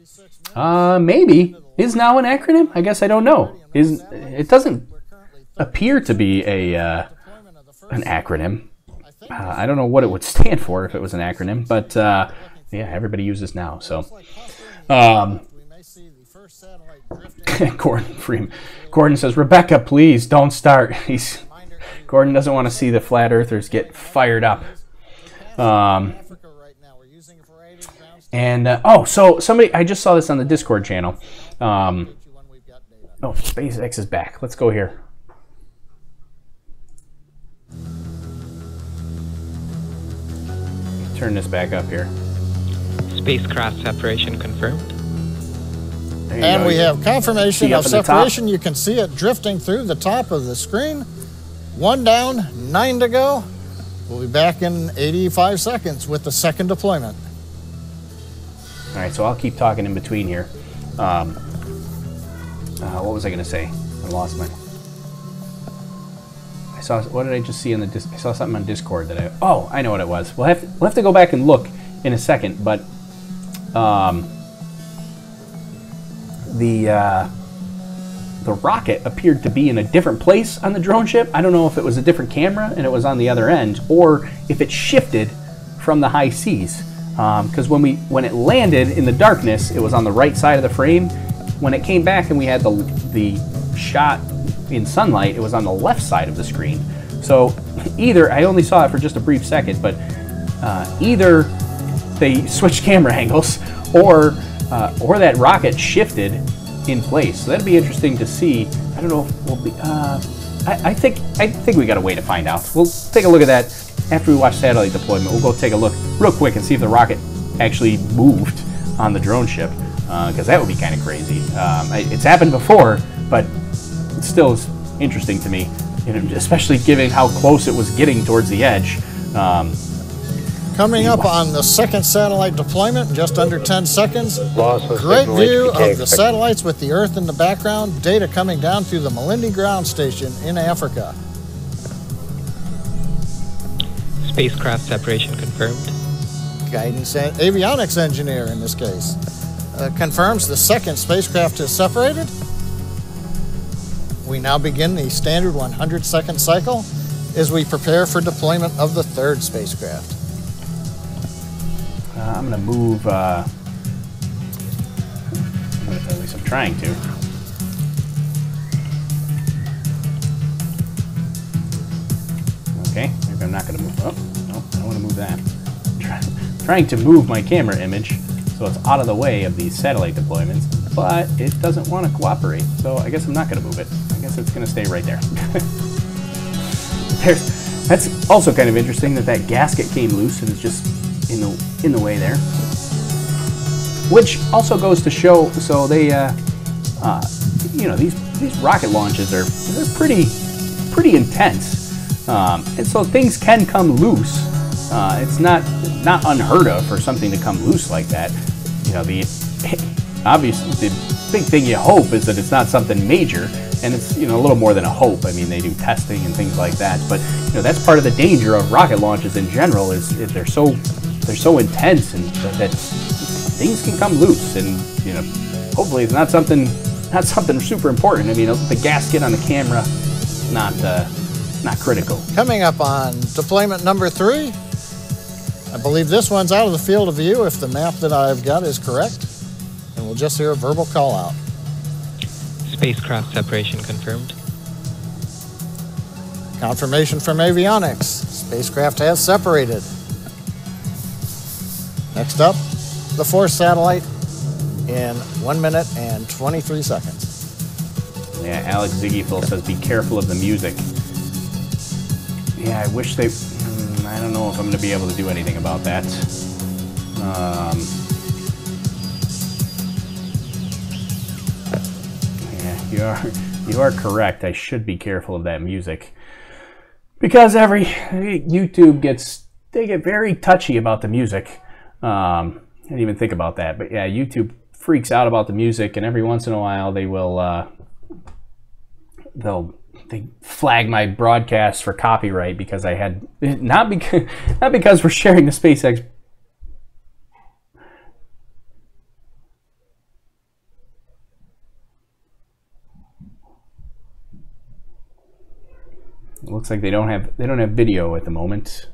Maybe. Is NOW an acronym? I guess I don't know. It doesn't appear to be an acronym. I don't know what it would stand for if it was an acronym, but yeah, everybody uses NOW. So, Gordon says, Rebecca, please don't start. Gordon doesn't want to see the flat earthers get fired up. So somebody, I just saw this on the Discord channel. SpaceX is back. Let's go here. Turn this back up here. Spacecraft separation confirmed. And we have confirmation of separation. You can see it drifting through the top of the screen. 1 down, 9 to go. We'll be back in 85 seconds with the second deployment. All right, so I'll keep talking in between here. What was I going to say? I lost my... What did I just see in the... I saw something on Discord that I... Oh, I know what it was. We'll have to go back and look in a second, but... The rocket appeared to be in a different place on the drone ship. I don't know if it was a different camera and it was on the other end, or if it shifted from the high seas. Because when it landed in the darkness, it was on the right side of the frame. When it came back and we had the shot in sunlight, it was on the left side of the screen. So either, I only saw it for just a brief second, but either they switched camera angles or that rocket shifted in place. So that'd be interesting to see. I don't know if we'll be... I think we got a way to find out. We'll take a look at that after we watch satellite deployment. We'll go take a look real quick and see if the rocket actually moved on the drone ship, because that would be kind of crazy. It's happened before, but it still is interesting to me, especially given how close it was getting towards the edge. Coming up on the second satellite deployment in just under 10 seconds. Great view of the satellites with the Earth in the background. Data coming down through the Malindi ground station in Africa. Spacecraft separation confirmed. Guidance and avionics engineer in this case confirms the second spacecraft is separated. We now begin the standard 100-second cycle as we prepare for deployment of the third spacecraft. I'm going to move, at least I'm trying to. Okay, maybe I'm not going to move. Oh, no, I don't want to move that. I'm trying to move my camera image so it's out of the way of these satellite deployments. but it doesn't want to cooperate. So I guess I'm not going to move it. I guess it's going to stay right there. That's also kind of interesting that gasket came loose and is just in the way there. Which also goes to show, so they, you know, these rocket launches they're pretty intense, and so things can come loose. It's not unheard of for something to come loose like that. You know, obviously the big thing you hope is that it's not something major, and it's, you know, a little more than a hope. I mean, they do testing and things like that, but you know, that's part of the danger of rocket launches in general is they're so intense and that things can come loose, and you know, hopefully it's not something super important. I mean, the gasket on the camera, not critical. Coming up on deployment number 3, I believe this one's out of the field of view if the map that I've got is correct, and we'll just hear a verbal call out. Spacecraft separation confirmed. Confirmation from avionics. Spacecraft has separated. Next up, the 4th satellite in 1 minute and 23 seconds. Yeah, Alex Ziggyful says be careful of the music. Yeah, I wish they... I don't know if I'm going to be able to do anything about that. Yeah, you are correct. I should be careful of that music. Because YouTube they get very touchy about the music. I didn't even think about that, but yeah, YouTube freaks out about the music, and every once in a while they will they flag my broadcast for copyright because I had not because we're sharing the SpaceX. It looks like they don't have video at the moment,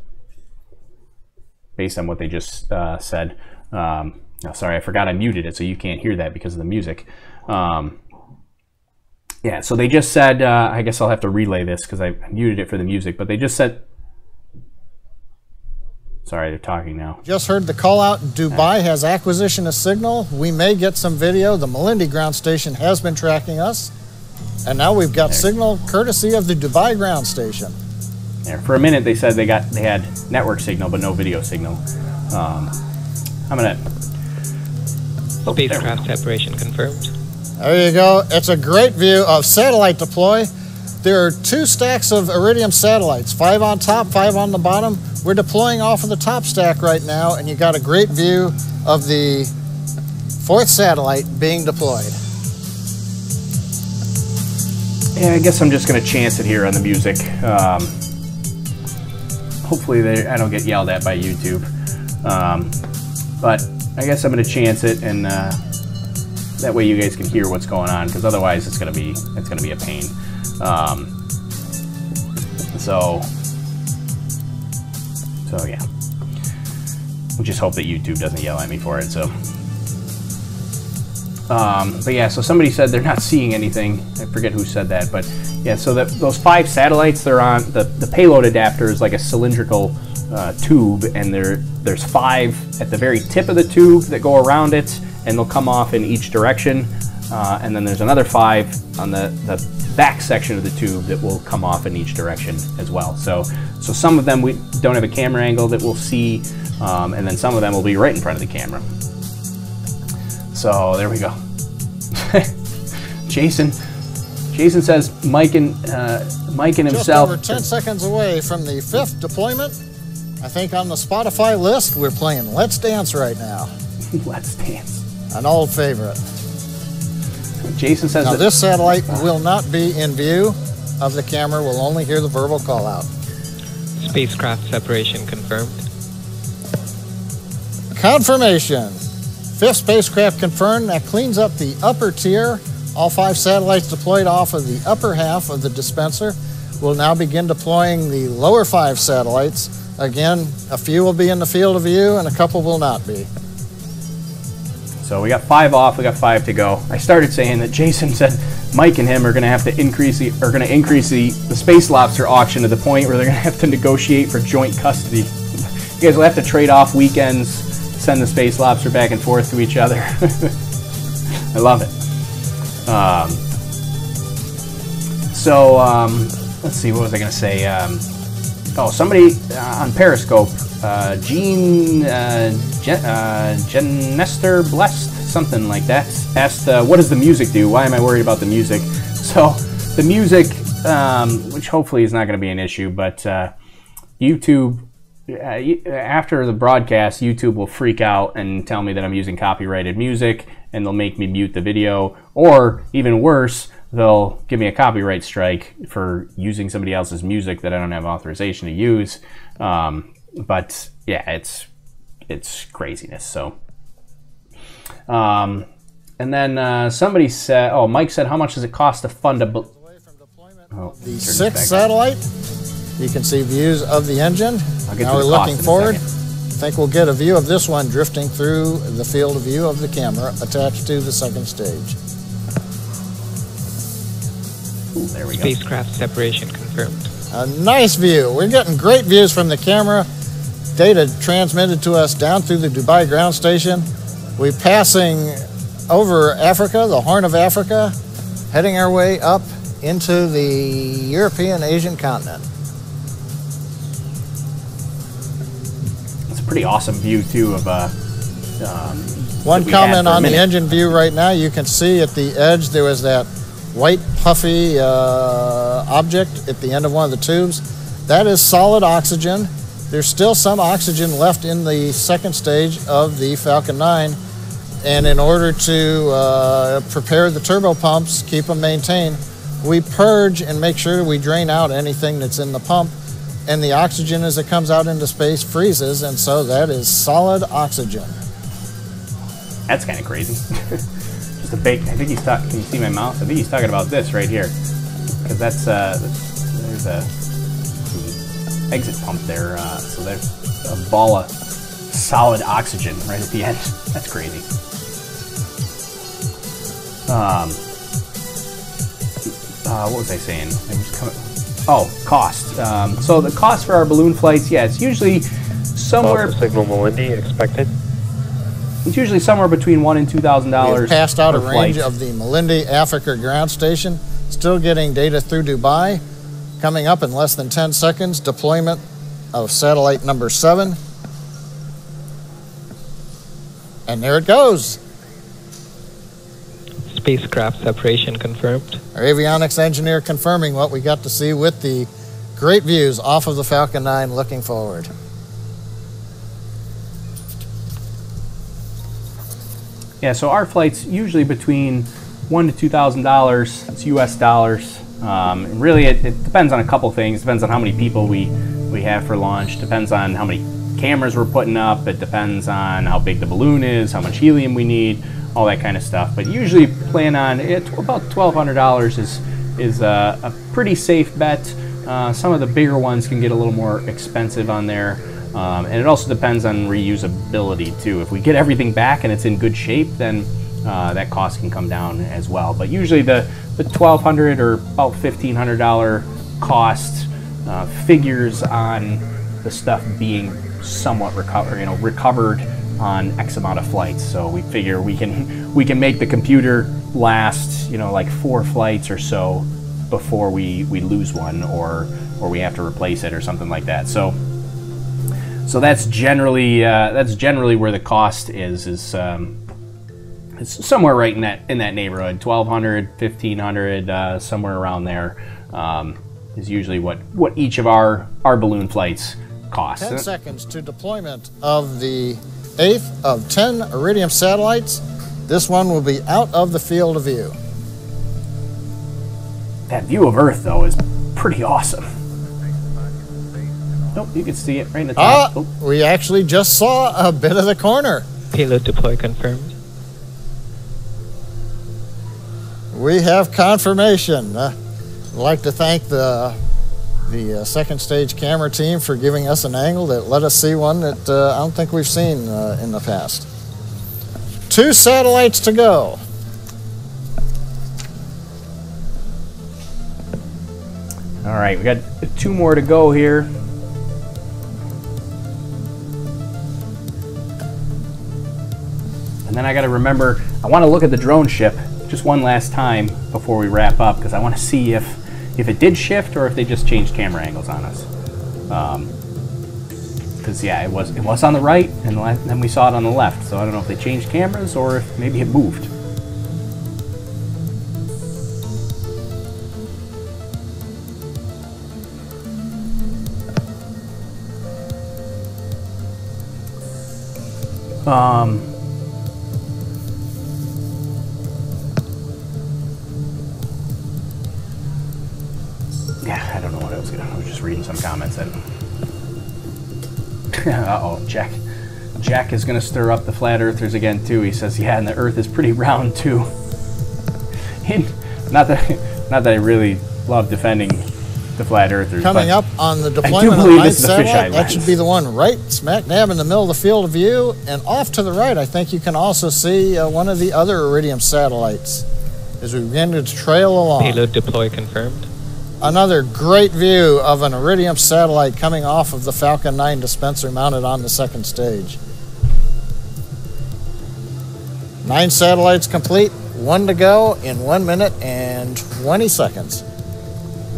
based on what they just said. Oh, sorry, I forgot I muted it, so you can't hear that because of the music. Yeah, so they just said, I guess I'll have to relay this because I muted it for the music, but they just said, sorry, they're talking now. Just heard the call out. Dubai has acquisition of signal. We may get some video. The Malindi ground station has been tracking us. And now we've got signal courtesy of the Dubai ground station. Yeah, for a minute they said they had network signal but no video signal. I'm gonna... Spacecraft separation confirmed. There you go. It's a great view of satellite deploy. There are 2 stacks of Iridium satellites, 5 on top, 5 on the bottom. We're deploying off of the top stack right now, and you got a great view of the 4th satellite being deployed. Yeah, I guess I'm just going to chance it here on the music. Hopefully I don't get yelled at by YouTube. But I guess I'm going to chance it, and that way you guys can hear what's going on, because otherwise it's going to be a pain. So yeah. We'll just hope that YouTube doesn't yell at me for it. So. But yeah, so somebody said they're not seeing anything. I forget who said that, but yeah, so those 5 satellites, they're on the payload adapter is like a cylindrical tube, and there's 5 at the very tip of the tube that go around it, and they'll come off in each direction, and then there's another 5 on the back section of the tube that will come off in each direction as well. So some of them we don't have a camera angle that we'll see, and then some of them will be right in front of the camera. So there we go. Jason says Mike and himself. Just over 10 seconds away from the 5th deployment. I think on the Spotify list we're playing Let's Dance right now. Let's Dance. An old favorite. Jason says now this satellite will not be in view of the camera. We'll only hear the verbal call out. Spacecraft separation confirmed. Confirmation. 5th spacecraft confirmed. That cleans up the upper tier. All 5 satellites deployed off of the upper half of the dispenser. We'll now begin deploying the lower 5 satellites. Again, a few will be in the field of view and a couple will not be. So we got 5 off, we got 5 to go. I started saying that Jason said Mike and him are going to have to increase the Space Lobster auction to the point where they're going to have to negotiate for joint custody. You guys will have to trade off weekends, send the Space Lobster back and forth to each other. I love it. Let's see, what was I going to say? Oh, somebody on Periscope, Genester Blessed, something like that, asked, what does the music do? Why am I worried about the music? So, the music, which hopefully is not going to be an issue, but YouTube, after the broadcast, YouTube will freak out and tell me that I'm using copyrighted music, and they'll make me mute the video, or even worse, they'll give me a copyright strike for using somebody else's music that I don't have authorization to use. But yeah, it's craziness. So, and then somebody said, oh, Mike said, how much does it cost to fund a the 6th satellite? You can see views of the engine. Now we're looking forward. I think we'll get a view of this one drifting through the field of view of the camera attached to the 2nd stage. Ooh, there we go. Spacecraft separation confirmed. A nice view. We're getting great views from the camera. Data transmitted to us down through the Dubai ground station. We're passing over Africa, the Horn of Africa, heading our way up into the European Asian continent. It's a pretty awesome view too of one comment on the engine view right now. You can see at the edge there was that white puffy object at the end of one of the tubes. That is solid oxygen. There's still some oxygen left in the 2nd stage of the Falcon 9, and in order to prepare the turbo pumps, keep them maintained, we purge and make sure we drain out anything that's in the pump, and the oxygen as it comes out into space freezes, and so that is solid oxygen. That's kind of crazy. Just a big, I think he's talking, can you see my mouse? I think he's talking about this right here. Because there's a exit pump there, so there's a ball of solid oxygen right at the end. That's crazy. What was I saying? Oh, cost. So the cost for our balloon flights, yeah, it's usually somewhere. Signal Melindy expected. It's usually somewhere between $1,000 and $2,000. We've passed out a range flight of the Melindy Africa ground station. Still getting data through Dubai. Coming up in less than 10 seconds, deployment of satellite number 7. And there it goes. Spacecraft separation confirmed. Our avionics engineer confirming what we got to see with the great views off of the Falcon 9 looking forward. Yeah, so our flight's usually between $1,000 to $2,000. It's US dollars. Really, it depends on a couple things. Depends on how many people we have for launch. Depends on how many cameras we're putting up. It depends on how big the balloon is, how much helium we need, all that kind of stuff. But usually plan on it. About $1,200 is a pretty safe bet. Some of the bigger ones can get a little more expensive on there. And it also depends on reusability too. If we get everything back and it's in good shape, then that cost can come down as well. But usually the $1,200 or about $1,500 cost figures on the stuff being somewhat recovered on X amount of flights. So we figure we can make the computer last, like 4 flights or so before we lose one or we have to replace it or something like that. So that's generally where the cost is it's somewhere right in that neighborhood. $1,200, $1,500, somewhere around there is usually what each of our balloon flights cost. 10 seconds to deployment of the 8th of 10 Iridium satellites. This one will be out of the field of view. That view of Earth, though, is pretty awesome. Nope, you can see it right in the top. We actually just saw a bit of the corner. Payload deploy confirmed. We have confirmation. I'd like to thank the 2nd stage camera team for giving us an angle that let us see one that I don't think we've seen in the past. 2 satellites to go. All right, we got 2 more to go here. And then I got to remember, I want to look at the drone ship just one last time before we wrap up, because I want to see if it did shift or if they just changed camera angles on us. Because yeah, it was on the right, and then we saw it on the left. So I don't know if they changed cameras or if maybe it moved. Yeah, I don't know what I was just reading some comments. Uh-oh, Jack is going to stir up the flat earthers again too. He says, yeah, and the earth is pretty round too. Not that I really love defending the flat earthers. Coming up on the deployment of the ninth satellite, that should be the one right smack dab in the middle of the field of view. And off to the right, I think you can also see one of the other Iridium satellites as we begin to trail along. Payload deploy confirmed. Another great view of an Iridium satellite coming off of the Falcon 9 dispenser mounted on the second stage. 9 satellites complete, 1 to go in 1 minute and 20 seconds.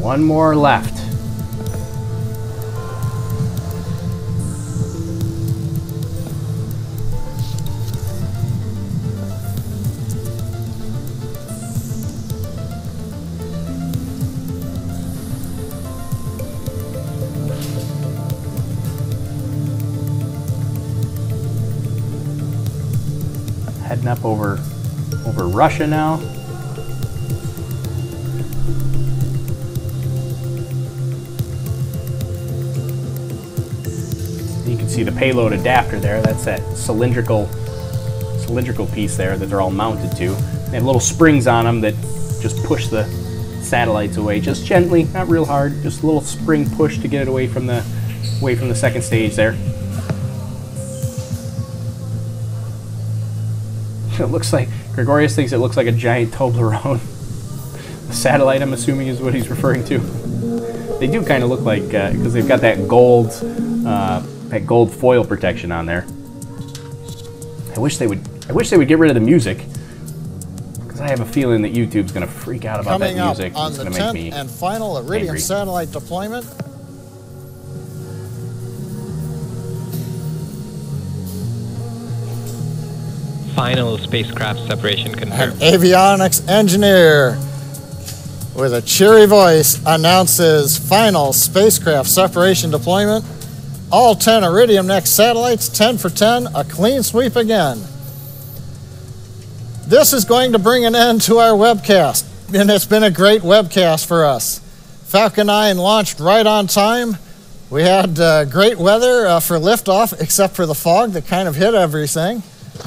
1 more left. Heading up over Russia now. You can see the payload adapter there. That's that cylindrical piece there that they're all mounted to. They have little springs on them that just push the satellites away, just gently, not real hard. Just a little spring push to get it away from the second stage there. It looks like Gregorius thinks it looks like a giant Toblerone. The satellite, I'm assuming, is what he's referring to. They do kind of look like because they've got that gold foil protection on there. I wish they would get rid of the music, because I have a feeling that YouTube's going to freak out about that music. Coming up on the 10th and final Iridium satellite deployment. Final spacecraft separation confirmed. An avionics engineer with a cheery voice announces final spacecraft separation deployment. All 10 Iridium NEXT satellites, 10 for 10, a clean sweep again. This is going to bring an end to our webcast, and it's been a great webcast for us. Falcon 9 launched right on time. We had great weather for liftoff, except for the fog that kind of hit everything.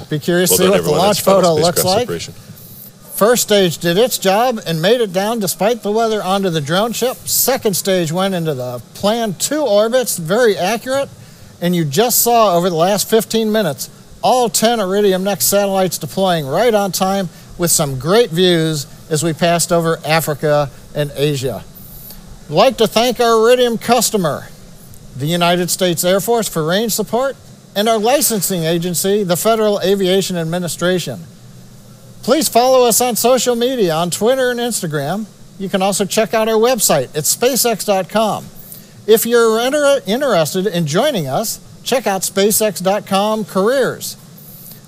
Be curious to see what the launch photo looks like. First stage did its job and made it down despite the weather onto the drone ship. Second stage went into the planned 2 orbits, very accurate. And you just saw over the last 15 minutes, all 10 Iridium NEXT satellites deploying right on time with some great views as we passed over Africa and Asia. I'd like to thank our Iridium customer, the United States Air Force, for range support, and our licensing agency, the Federal Aviation Administration. Please follow us on social media, on Twitter and Instagram. You can also check out our website at spacex.com. If you're interested in joining us, check out spacex.com careers.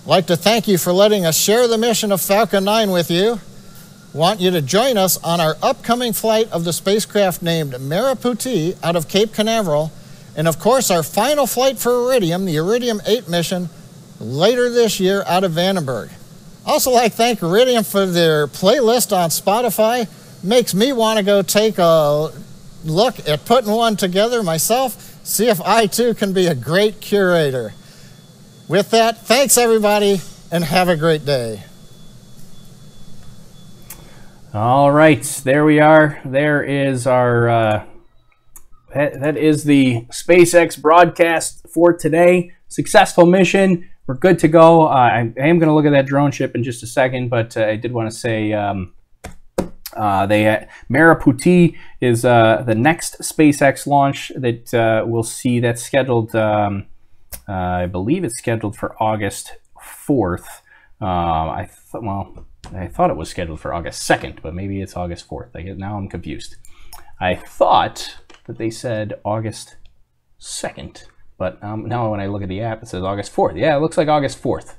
I'd like to thank you for letting us share the mission of Falcon 9 with you. Want you to join us on our upcoming flight of the spacecraft named Mariputi out of Cape Canaveral, and of course our final flight for Iridium, the Iridium 8 mission, later this year out of Vandenberg. Also like to thank Iridium for their playlist on Spotify. Makes me want to go take a look at putting one together myself, see if I too can be a great curator. With that, thanks everybody, and have a great day. All right, there we are. There is our, that is the SpaceX broadcast for today. Successful mission. We're good to go. I am going to look at that drone ship in just a second, but I did want to say Mariputi is the next SpaceX launch that we'll see. That's scheduled, I believe it's scheduled for August 4th. I thought it was scheduled for August 2nd, but maybe it's August 4th. Now I'm confused. I thought that they said August 2nd, but now when I look at the app, it says August 4th. Yeah, it looks like August 4th.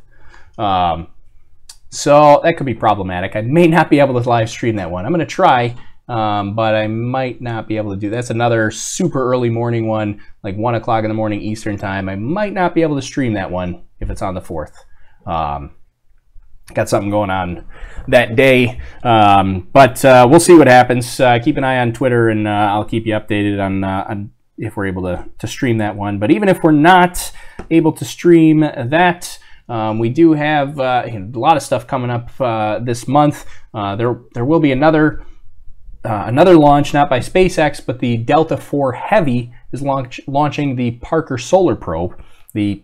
So that could be problematic. I may not be able to live stream that one. I'm going to try, but I might not be able to do that. That's another super early morning one, like 1 o'clock in the morning Eastern time. I might not be able to stream that one if it's on the 4th. Got something going on that day, but we'll see what happens. Keep an eye on Twitter, and I'll keep you updated on if we're able to stream that one. But even if we're not able to stream that, we do have a lot of stuff coming up this month. There will be another launch, not by SpaceX, but the Delta IV Heavy is launching the Parker Solar Probe, the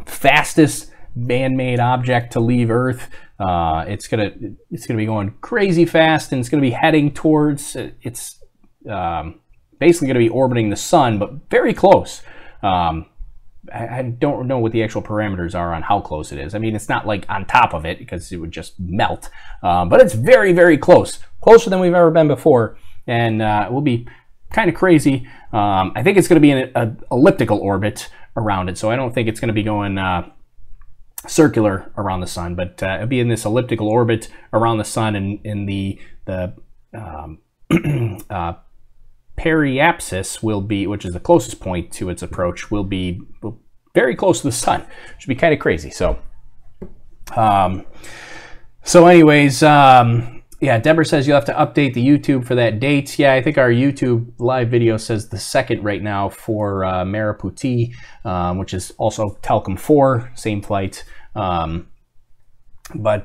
fastest man-made object to leave Earth. It's gonna be going crazy fast, and it's gonna be heading towards. It's basically gonna be orbiting the sun, but very close. I don't know what the actual parameters are on how close it is. I mean, it's not like on top of it because it would just melt, but it's very, very close, closer than we've ever been before, and it will be kind of crazy. I think it's going to be in an elliptical orbit around it, so I don't think it's going to be going circular around the sun, but it'll be in this elliptical orbit around the sun, and in the periapsis will be, which is the closest point to its approach, will be very close to the sun. Should be kind of crazy. So anyways, yeah, Deborah says you'll have to update the YouTube for that date. Yeah, I think our YouTube live video says the 2nd right now for Maraputi, which is also Telcom 4, same flight. But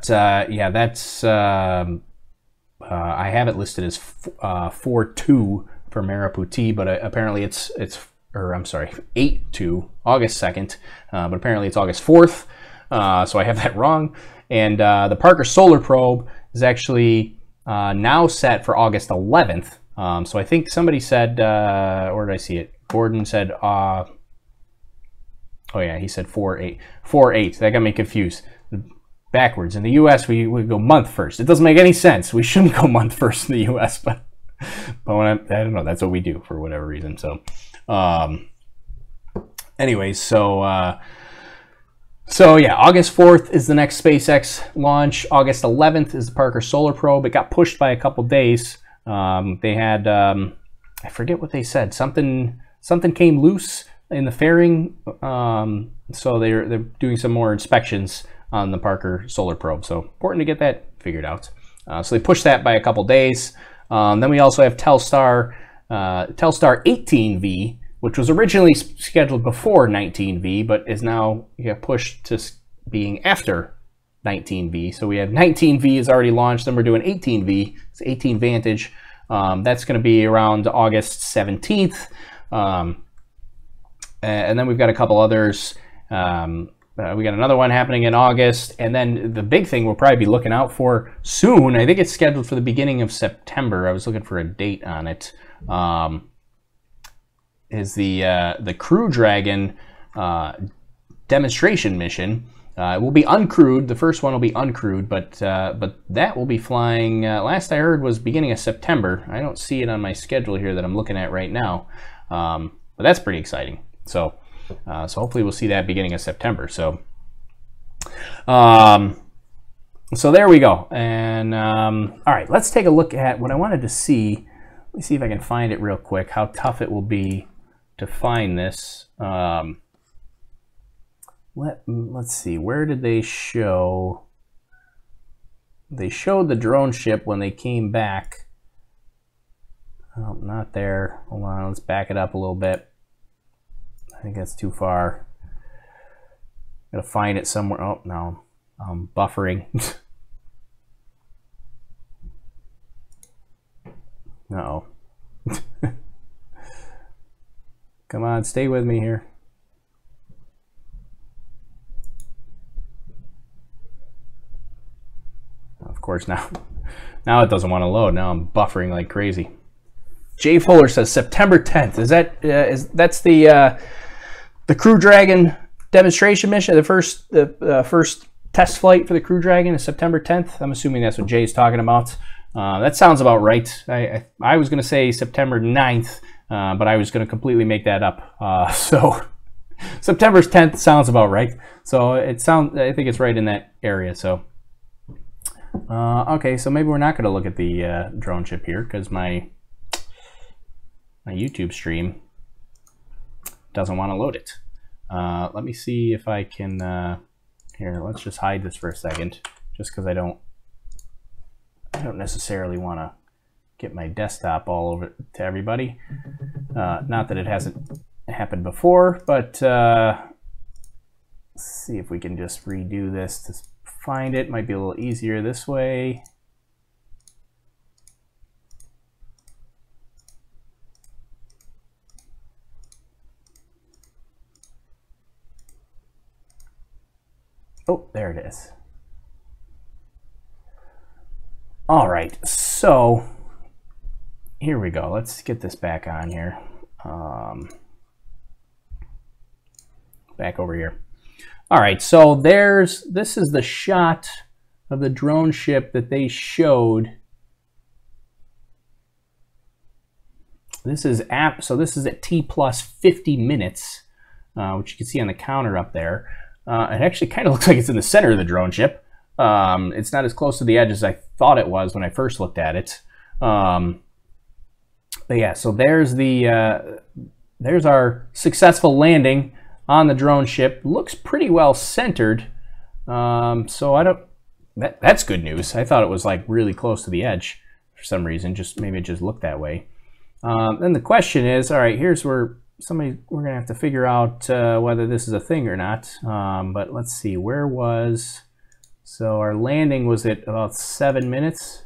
yeah, that's I have it listed as 4-2 for Maraputi, but apparently it's 8-2, August 2nd, but apparently it's August 4th, so I have that wrong. And the Parker Solar Probe is actually now set for August 11th. So I think somebody said, where did I see it? Gordon said, oh yeah, he said 4-8. 4-8, that got me confused. Backwards. In the U.S., we go month first. It doesn't make any sense. We shouldn't go month first in the U.S., but when I don't know, that's what we do for whatever reason. So, anyways, so yeah, August 4th is the next SpaceX launch. August 11th is the Parker Solar Probe. It got pushed by a couple days. They had I forget what they said. Something came loose in the fairing, so they're doing some more inspections on the Parker Solar Probe. So important to get that figured out. So they pushed that by a couple days. Then we also have Telstar 18V, which was originally scheduled before 19V, but is now pushed to being after 19V. So we have 19V is already launched, then we're doing 18V. It's 18 Vantage. That's going to be around August 17th. And then we've got a couple others. We got another one happening in August, and then the big thing we'll probably be looking out for soon, I think it's scheduled for the beginning of September. I was looking for a date on it. Is the Crew Dragon demonstration mission. It will be uncrewed. The first one will be uncrewed, but that will be flying. Last I heard was beginning of September. I don't see it on my schedule here that I'm looking at right now, but that's pretty exciting. So hopefully we'll see that beginning of September. So there we go. And all right, let's take a look at what I wanted to see. Let me see if I can find it real quick. How tough it will be to find this. Let's see. Where did they show? They showed the drone ship when they came back. Oh, not there. Hold on. Let's back it up a little bit. I think that's too far. Gotta find it somewhere. Oh, no. I'm buffering. Uh-oh. Come on, stay with me here. Of course, now it doesn't want to load. Now I'm buffering like crazy. Jay Fuller says September 10th. Is that that's the Crew Dragon demonstration mission? The first test flight for the Crew Dragon is September 10th. I'm assuming that's what Jay's talking about. That sounds about right. I was going to say September 9th, but I was going to completely make that up. So September 10th sounds about right. So I think it's right in that area. So okay, so maybe we're not going to look at the drone ship here because my YouTube stream doesn't want to load it. Let me see if I can. Here, let's just hide this for a second, just because I don't necessarily want to get my desktop all over to everybody. Not that it hasn't happened before, but let's see if we can just redo this to find it. Might be a little easier this way. Oh, there it is. All right, so here we go. Let's get this back on here. Back over here. All right, so this is the shot of the drone ship that they showed. This is at T plus 50 minutes, which you can see on the counter up there. It actually kind of looks like it's in the center of the drone ship. It's not as close to the edge as I thought it was when I first looked at it. But yeah, so there's our successful landing on the drone ship. Looks pretty well centered. So that's good news. I thought it was like really close to the edge for some reason. Maybe it just looked that way. Then the question is, all right, here's where we're gonna have to figure out whether this is a thing or not. But let's see, so our landing was at about 7 minutes.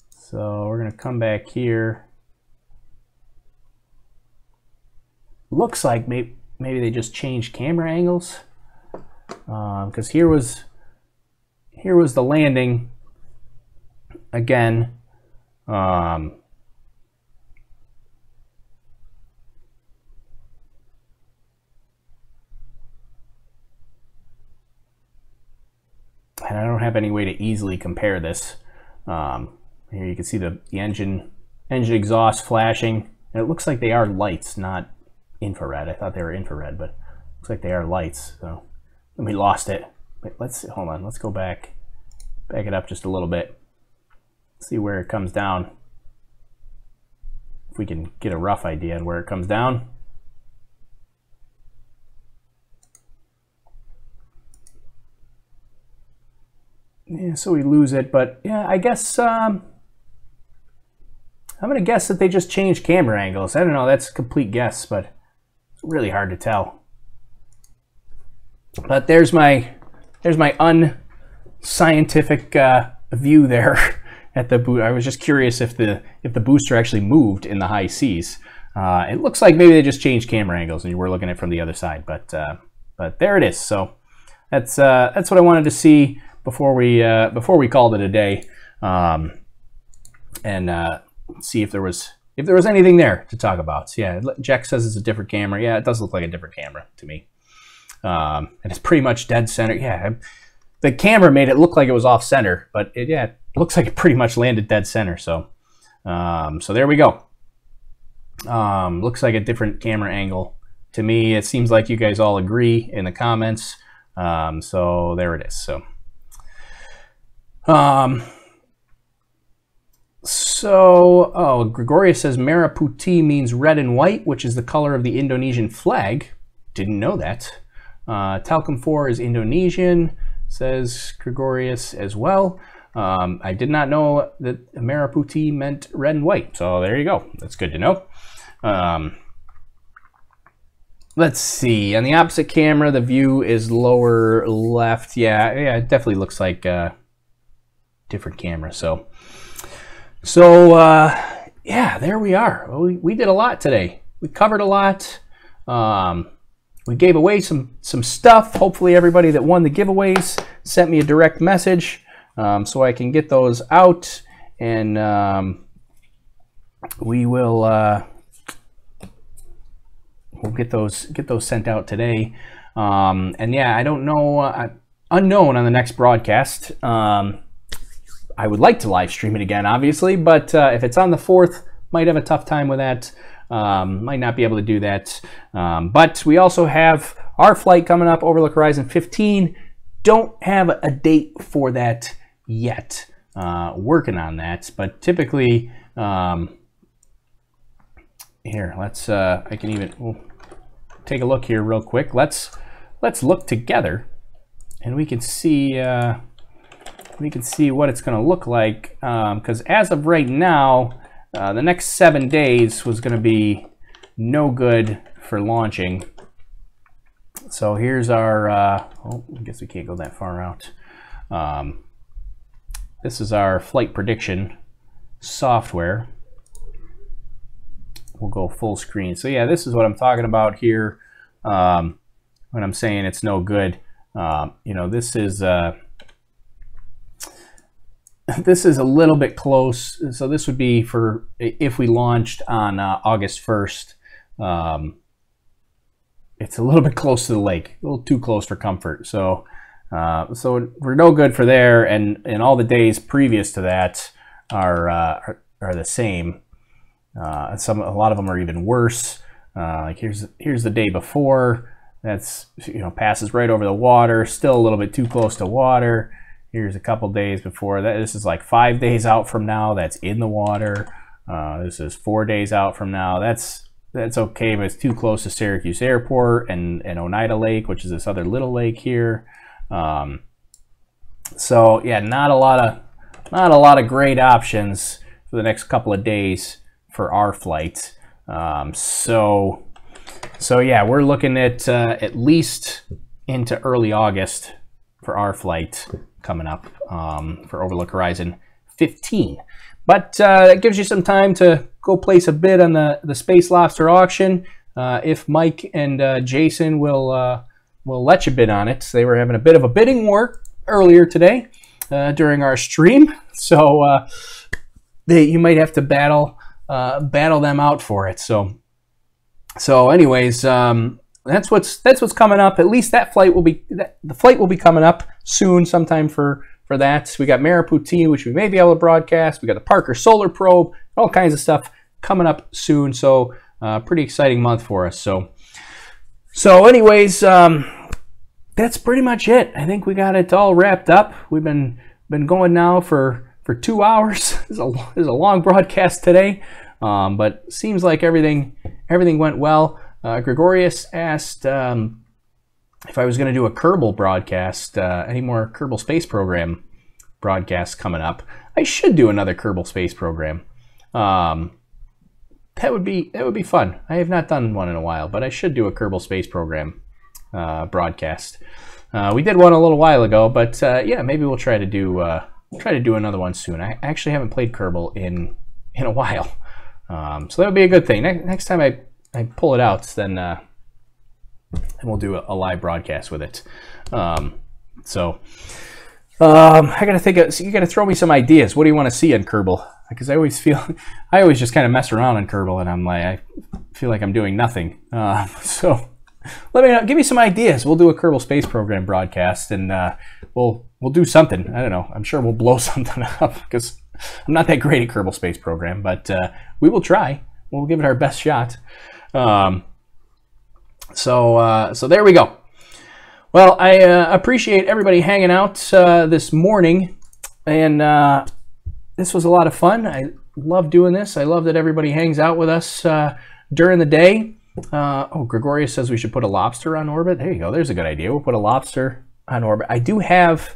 So we're gonna come back here. Looks like maybe they just changed camera angles, because here was the landing again. And I don't have any way to easily compare this. Here you can see the engine exhaust flashing. And it looks like they are lights, not infrared. I thought they were infrared, but it looks like they are lights. So we lost it. Wait, hold on. Let's go back it up just a little bit. See where it comes down. If we can get a rough idea on where it comes down. Yeah, so we lose it, but yeah, I guess I'm gonna guess that they just changed camera angles. I don't know, that's a complete guess, but it's really hard to tell. But there's my unscientific view there at the boot. I was just curious if the booster actually moved in the high seas. It looks like maybe they just changed camera angles and you were looking at it from the other side, but there it is. So that's what I wanted to see before we called it a day, and see if there was anything there to talk about. So yeah, Jack says it's a different camera. Yeah, it does look like a different camera to me, and it's pretty much dead center. Yeah, the camera made it look like it was off center, but it looks like it pretty much landed dead center. So so there we go. Looks like a different camera angle to me. It seems like you guys all agree in the comments. So there it is. So. Gregorius says Merah Putih means red and white, which is the color of the Indonesian flag. Didn't know that. Talcum 4 is Indonesian, says Gregorius as well. I did not know that Merah Putih meant red and white. So there you go. That's good to know. Let's see. On the opposite camera, the view is lower left. Yeah, it definitely looks like different camera. So yeah, there we are. We did a lot today. We covered a lot. We gave away some stuff. Hopefully everybody that won the giveaways sent me a direct message, so I can get those out, and we will we'll get those sent out today. And yeah, I don't know. unknown on the next broadcast. I would like to live stream it again, obviously, but if it's on the 4th, might have a tough time with that. Might not be able to do that. But we also have our flight coming up, Overlook Horizon 15. Don't have a date for that yet. Working on that, but typically, here, let's, I can even, we'll take a look here real quick. Let's look together, and we can see what it's going to look like, because as of right now, the next 7 days was going to be no good for launching. So here's our, oh, I guess we can't go that far out. This is our flight prediction software. We'll go full screen. So yeah, this is what I'm talking about here when I'm saying it's no good. You know, this is a little bit close. So this would be for if we launched on August 1st. It's a little bit close to the lake, a little too close for comfort. So so we're no good for there, and all the days previous to that are the same. A lot of them are even worse. Like here's the day before. That's, you know, passes right over the water. Still a little bit too close to water. Here's a couple days before that. This is like 5 days out from now. That's in the water. This is 4 days out from now. That's okay, but it's too close to Syracuse Airport and Oneida Lake, which is this other little lake here. So yeah, not a lot of great options for the next couple of days for our flight. So yeah, we're looking at least into early August for our flight coming up for Overlook Horizon 15. But it gives you some time to go place a bid on the Space Lobster auction. If Mike and Jason will let you bid on it. They were having a bit of a bidding war earlier today during our stream, so you might have to battle them out for it. So anyways, that's what's coming up. At least that flight will be the flight will be coming up soon, sometime for that. We got Mariputi, which we may be able to broadcast. We got the Parker Solar Probe, all kinds of stuff coming up soon. So pretty exciting month for us. So anyways, that's pretty much it. I think we got it all wrapped up. We've been going now for 2 hours. It's a long broadcast today, but seems like everything went well. Gregorius asked if I was going to do a Kerbal broadcast, any more Kerbal Space Program broadcasts coming up. I should do another Kerbal Space Program. That would be fun. I have not done one in a while, but I should do a Kerbal Space Program broadcast. We did one a little while ago, but yeah, maybe we'll try to do another one soon. I actually haven't played Kerbal in a while, so that would be a good thing. Next time I pull it out, then we'll do a live broadcast with it. So I gotta think. So you gotta throw me some ideas. What do you want to see in Kerbal? Because I always just kind of mess around in Kerbal, and I feel like I'm doing nothing. So let me know. Give me some ideas. We'll do a Kerbal Space Program broadcast, and we'll do something. I don't know. I'm sure we'll blow something up because I'm not that great at Kerbal Space Program, but we will try. We'll give it our best shot. So there we go. Well, I appreciate everybody hanging out this morning, and this was a lot of fun. I love doing this. I love that everybody hangs out with us during the day. Oh, Gregorius says we should put a lobster on orbit. There you go. There's a good idea. We'll put a lobster on orbit. I do have,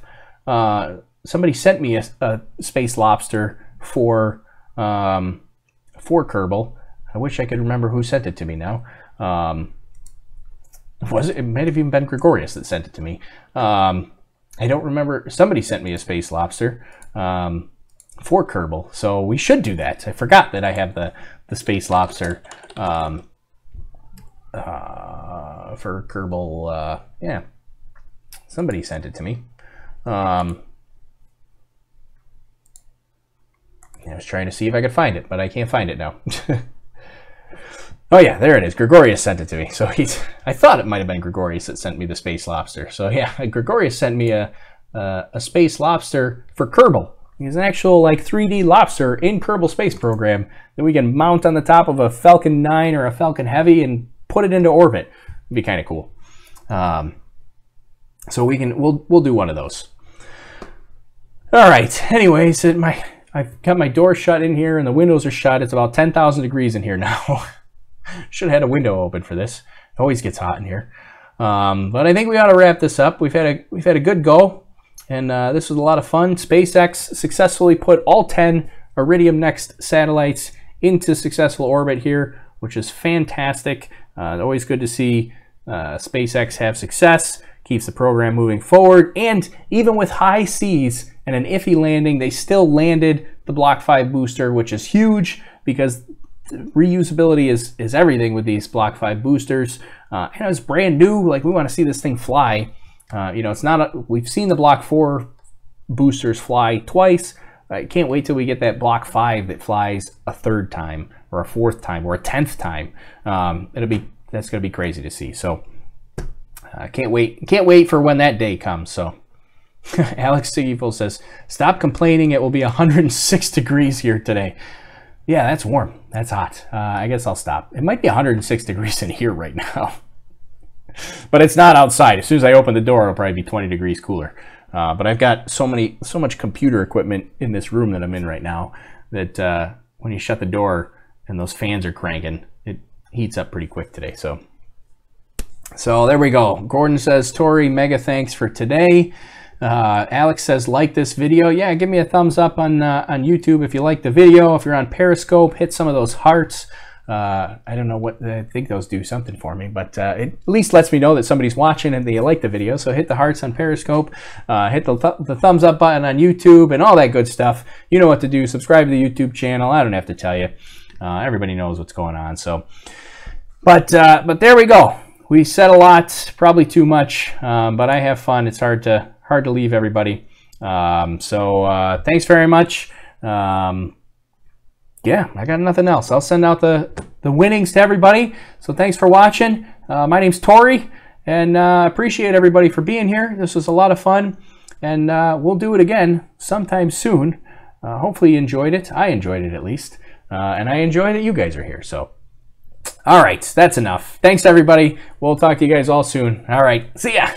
somebody sent me a space lobster for Kerbal. I wish I could remember who sent it to me now. It might have even been Gregorius that sent it to me. I don't remember. Somebody sent me a space lobster for Kerbal, so we should do that. I forgot that I have the space lobster for Kerbal. Yeah, somebody sent it to me. I was trying to see if I could find it, but I can't find it now. Oh yeah, there it is. Gregorius sent it to me. So I thought it might have been Gregorius that sent me the space lobster. So yeah, Gregorius sent me a space lobster for Kerbal. He's an actual like 3D lobster in Kerbal Space Program that we can mount on the top of a Falcon 9 or a Falcon Heavy and put it into orbit. It'd be kind of cool. So we'll do one of those. All right. Anyways, I've got my door shut in here and the windows are shut. It's about 10,000 degrees in here now. Should have had a window open for this. It always gets hot in here. But I think we ought to wrap this up. We've had a good go, and this was a lot of fun. SpaceX successfully put all 10 Iridium NEXT satellites into successful orbit here, which is fantastic. Always good to see SpaceX have success. Keeps the program moving forward, and even with high seas and an iffy landing, they still landed the Block 5 booster, which is huge because reusability is everything with these Block 5 boosters. And it's brand new. Like, we want to see this thing fly. You know, it's not we've seen the Block 4 boosters fly twice. I can't wait till we get that Block 5 that flies a third time or a fourth time or a 10th time. That's going to be crazy to see. So can't wait for when that day comes. So Alex Sigiful says, stop complaining, it will be 106 degrees here today. Yeah, that's warm. That's hot. I guess I'll stop. It might be 106 degrees in here right now. But it's not outside. As soon as I open the door, it'll probably be 20 degrees cooler. But I've got so much computer equipment in this room that I'm in right now that when you shut the door and those fans are cranking, it heats up pretty quick today. So there we go. Gordon says, Tori, mega thanks for today. Alex says, like this video. Yeah, give me a thumbs up on YouTube if you like the video. If you're on Periscope, hit some of those hearts. I don't know what, I think those do something for me, but it at least lets me know that somebody's watching and they like the video. So hit the hearts on Periscope, hit the thumbs up button on YouTube and all that good stuff. You know what to do. Subscribe to the YouTube channel. I don't have to tell you. Everybody knows what's going on. So, but there we go. We said a lot, probably too much, but I have fun. It's hard to leave everybody. So thanks very much. Yeah, I got nothing else. I'll send out the winnings to everybody. So thanks for watching. My name's Tori, and appreciate everybody for being here. This was a lot of fun, and we'll do it again sometime soon. Hopefully you enjoyed it. I enjoyed it at least, and I enjoy that you guys are here. So, all right, that's enough. Thanks everybody. We'll talk to you guys all soon. All right, see ya.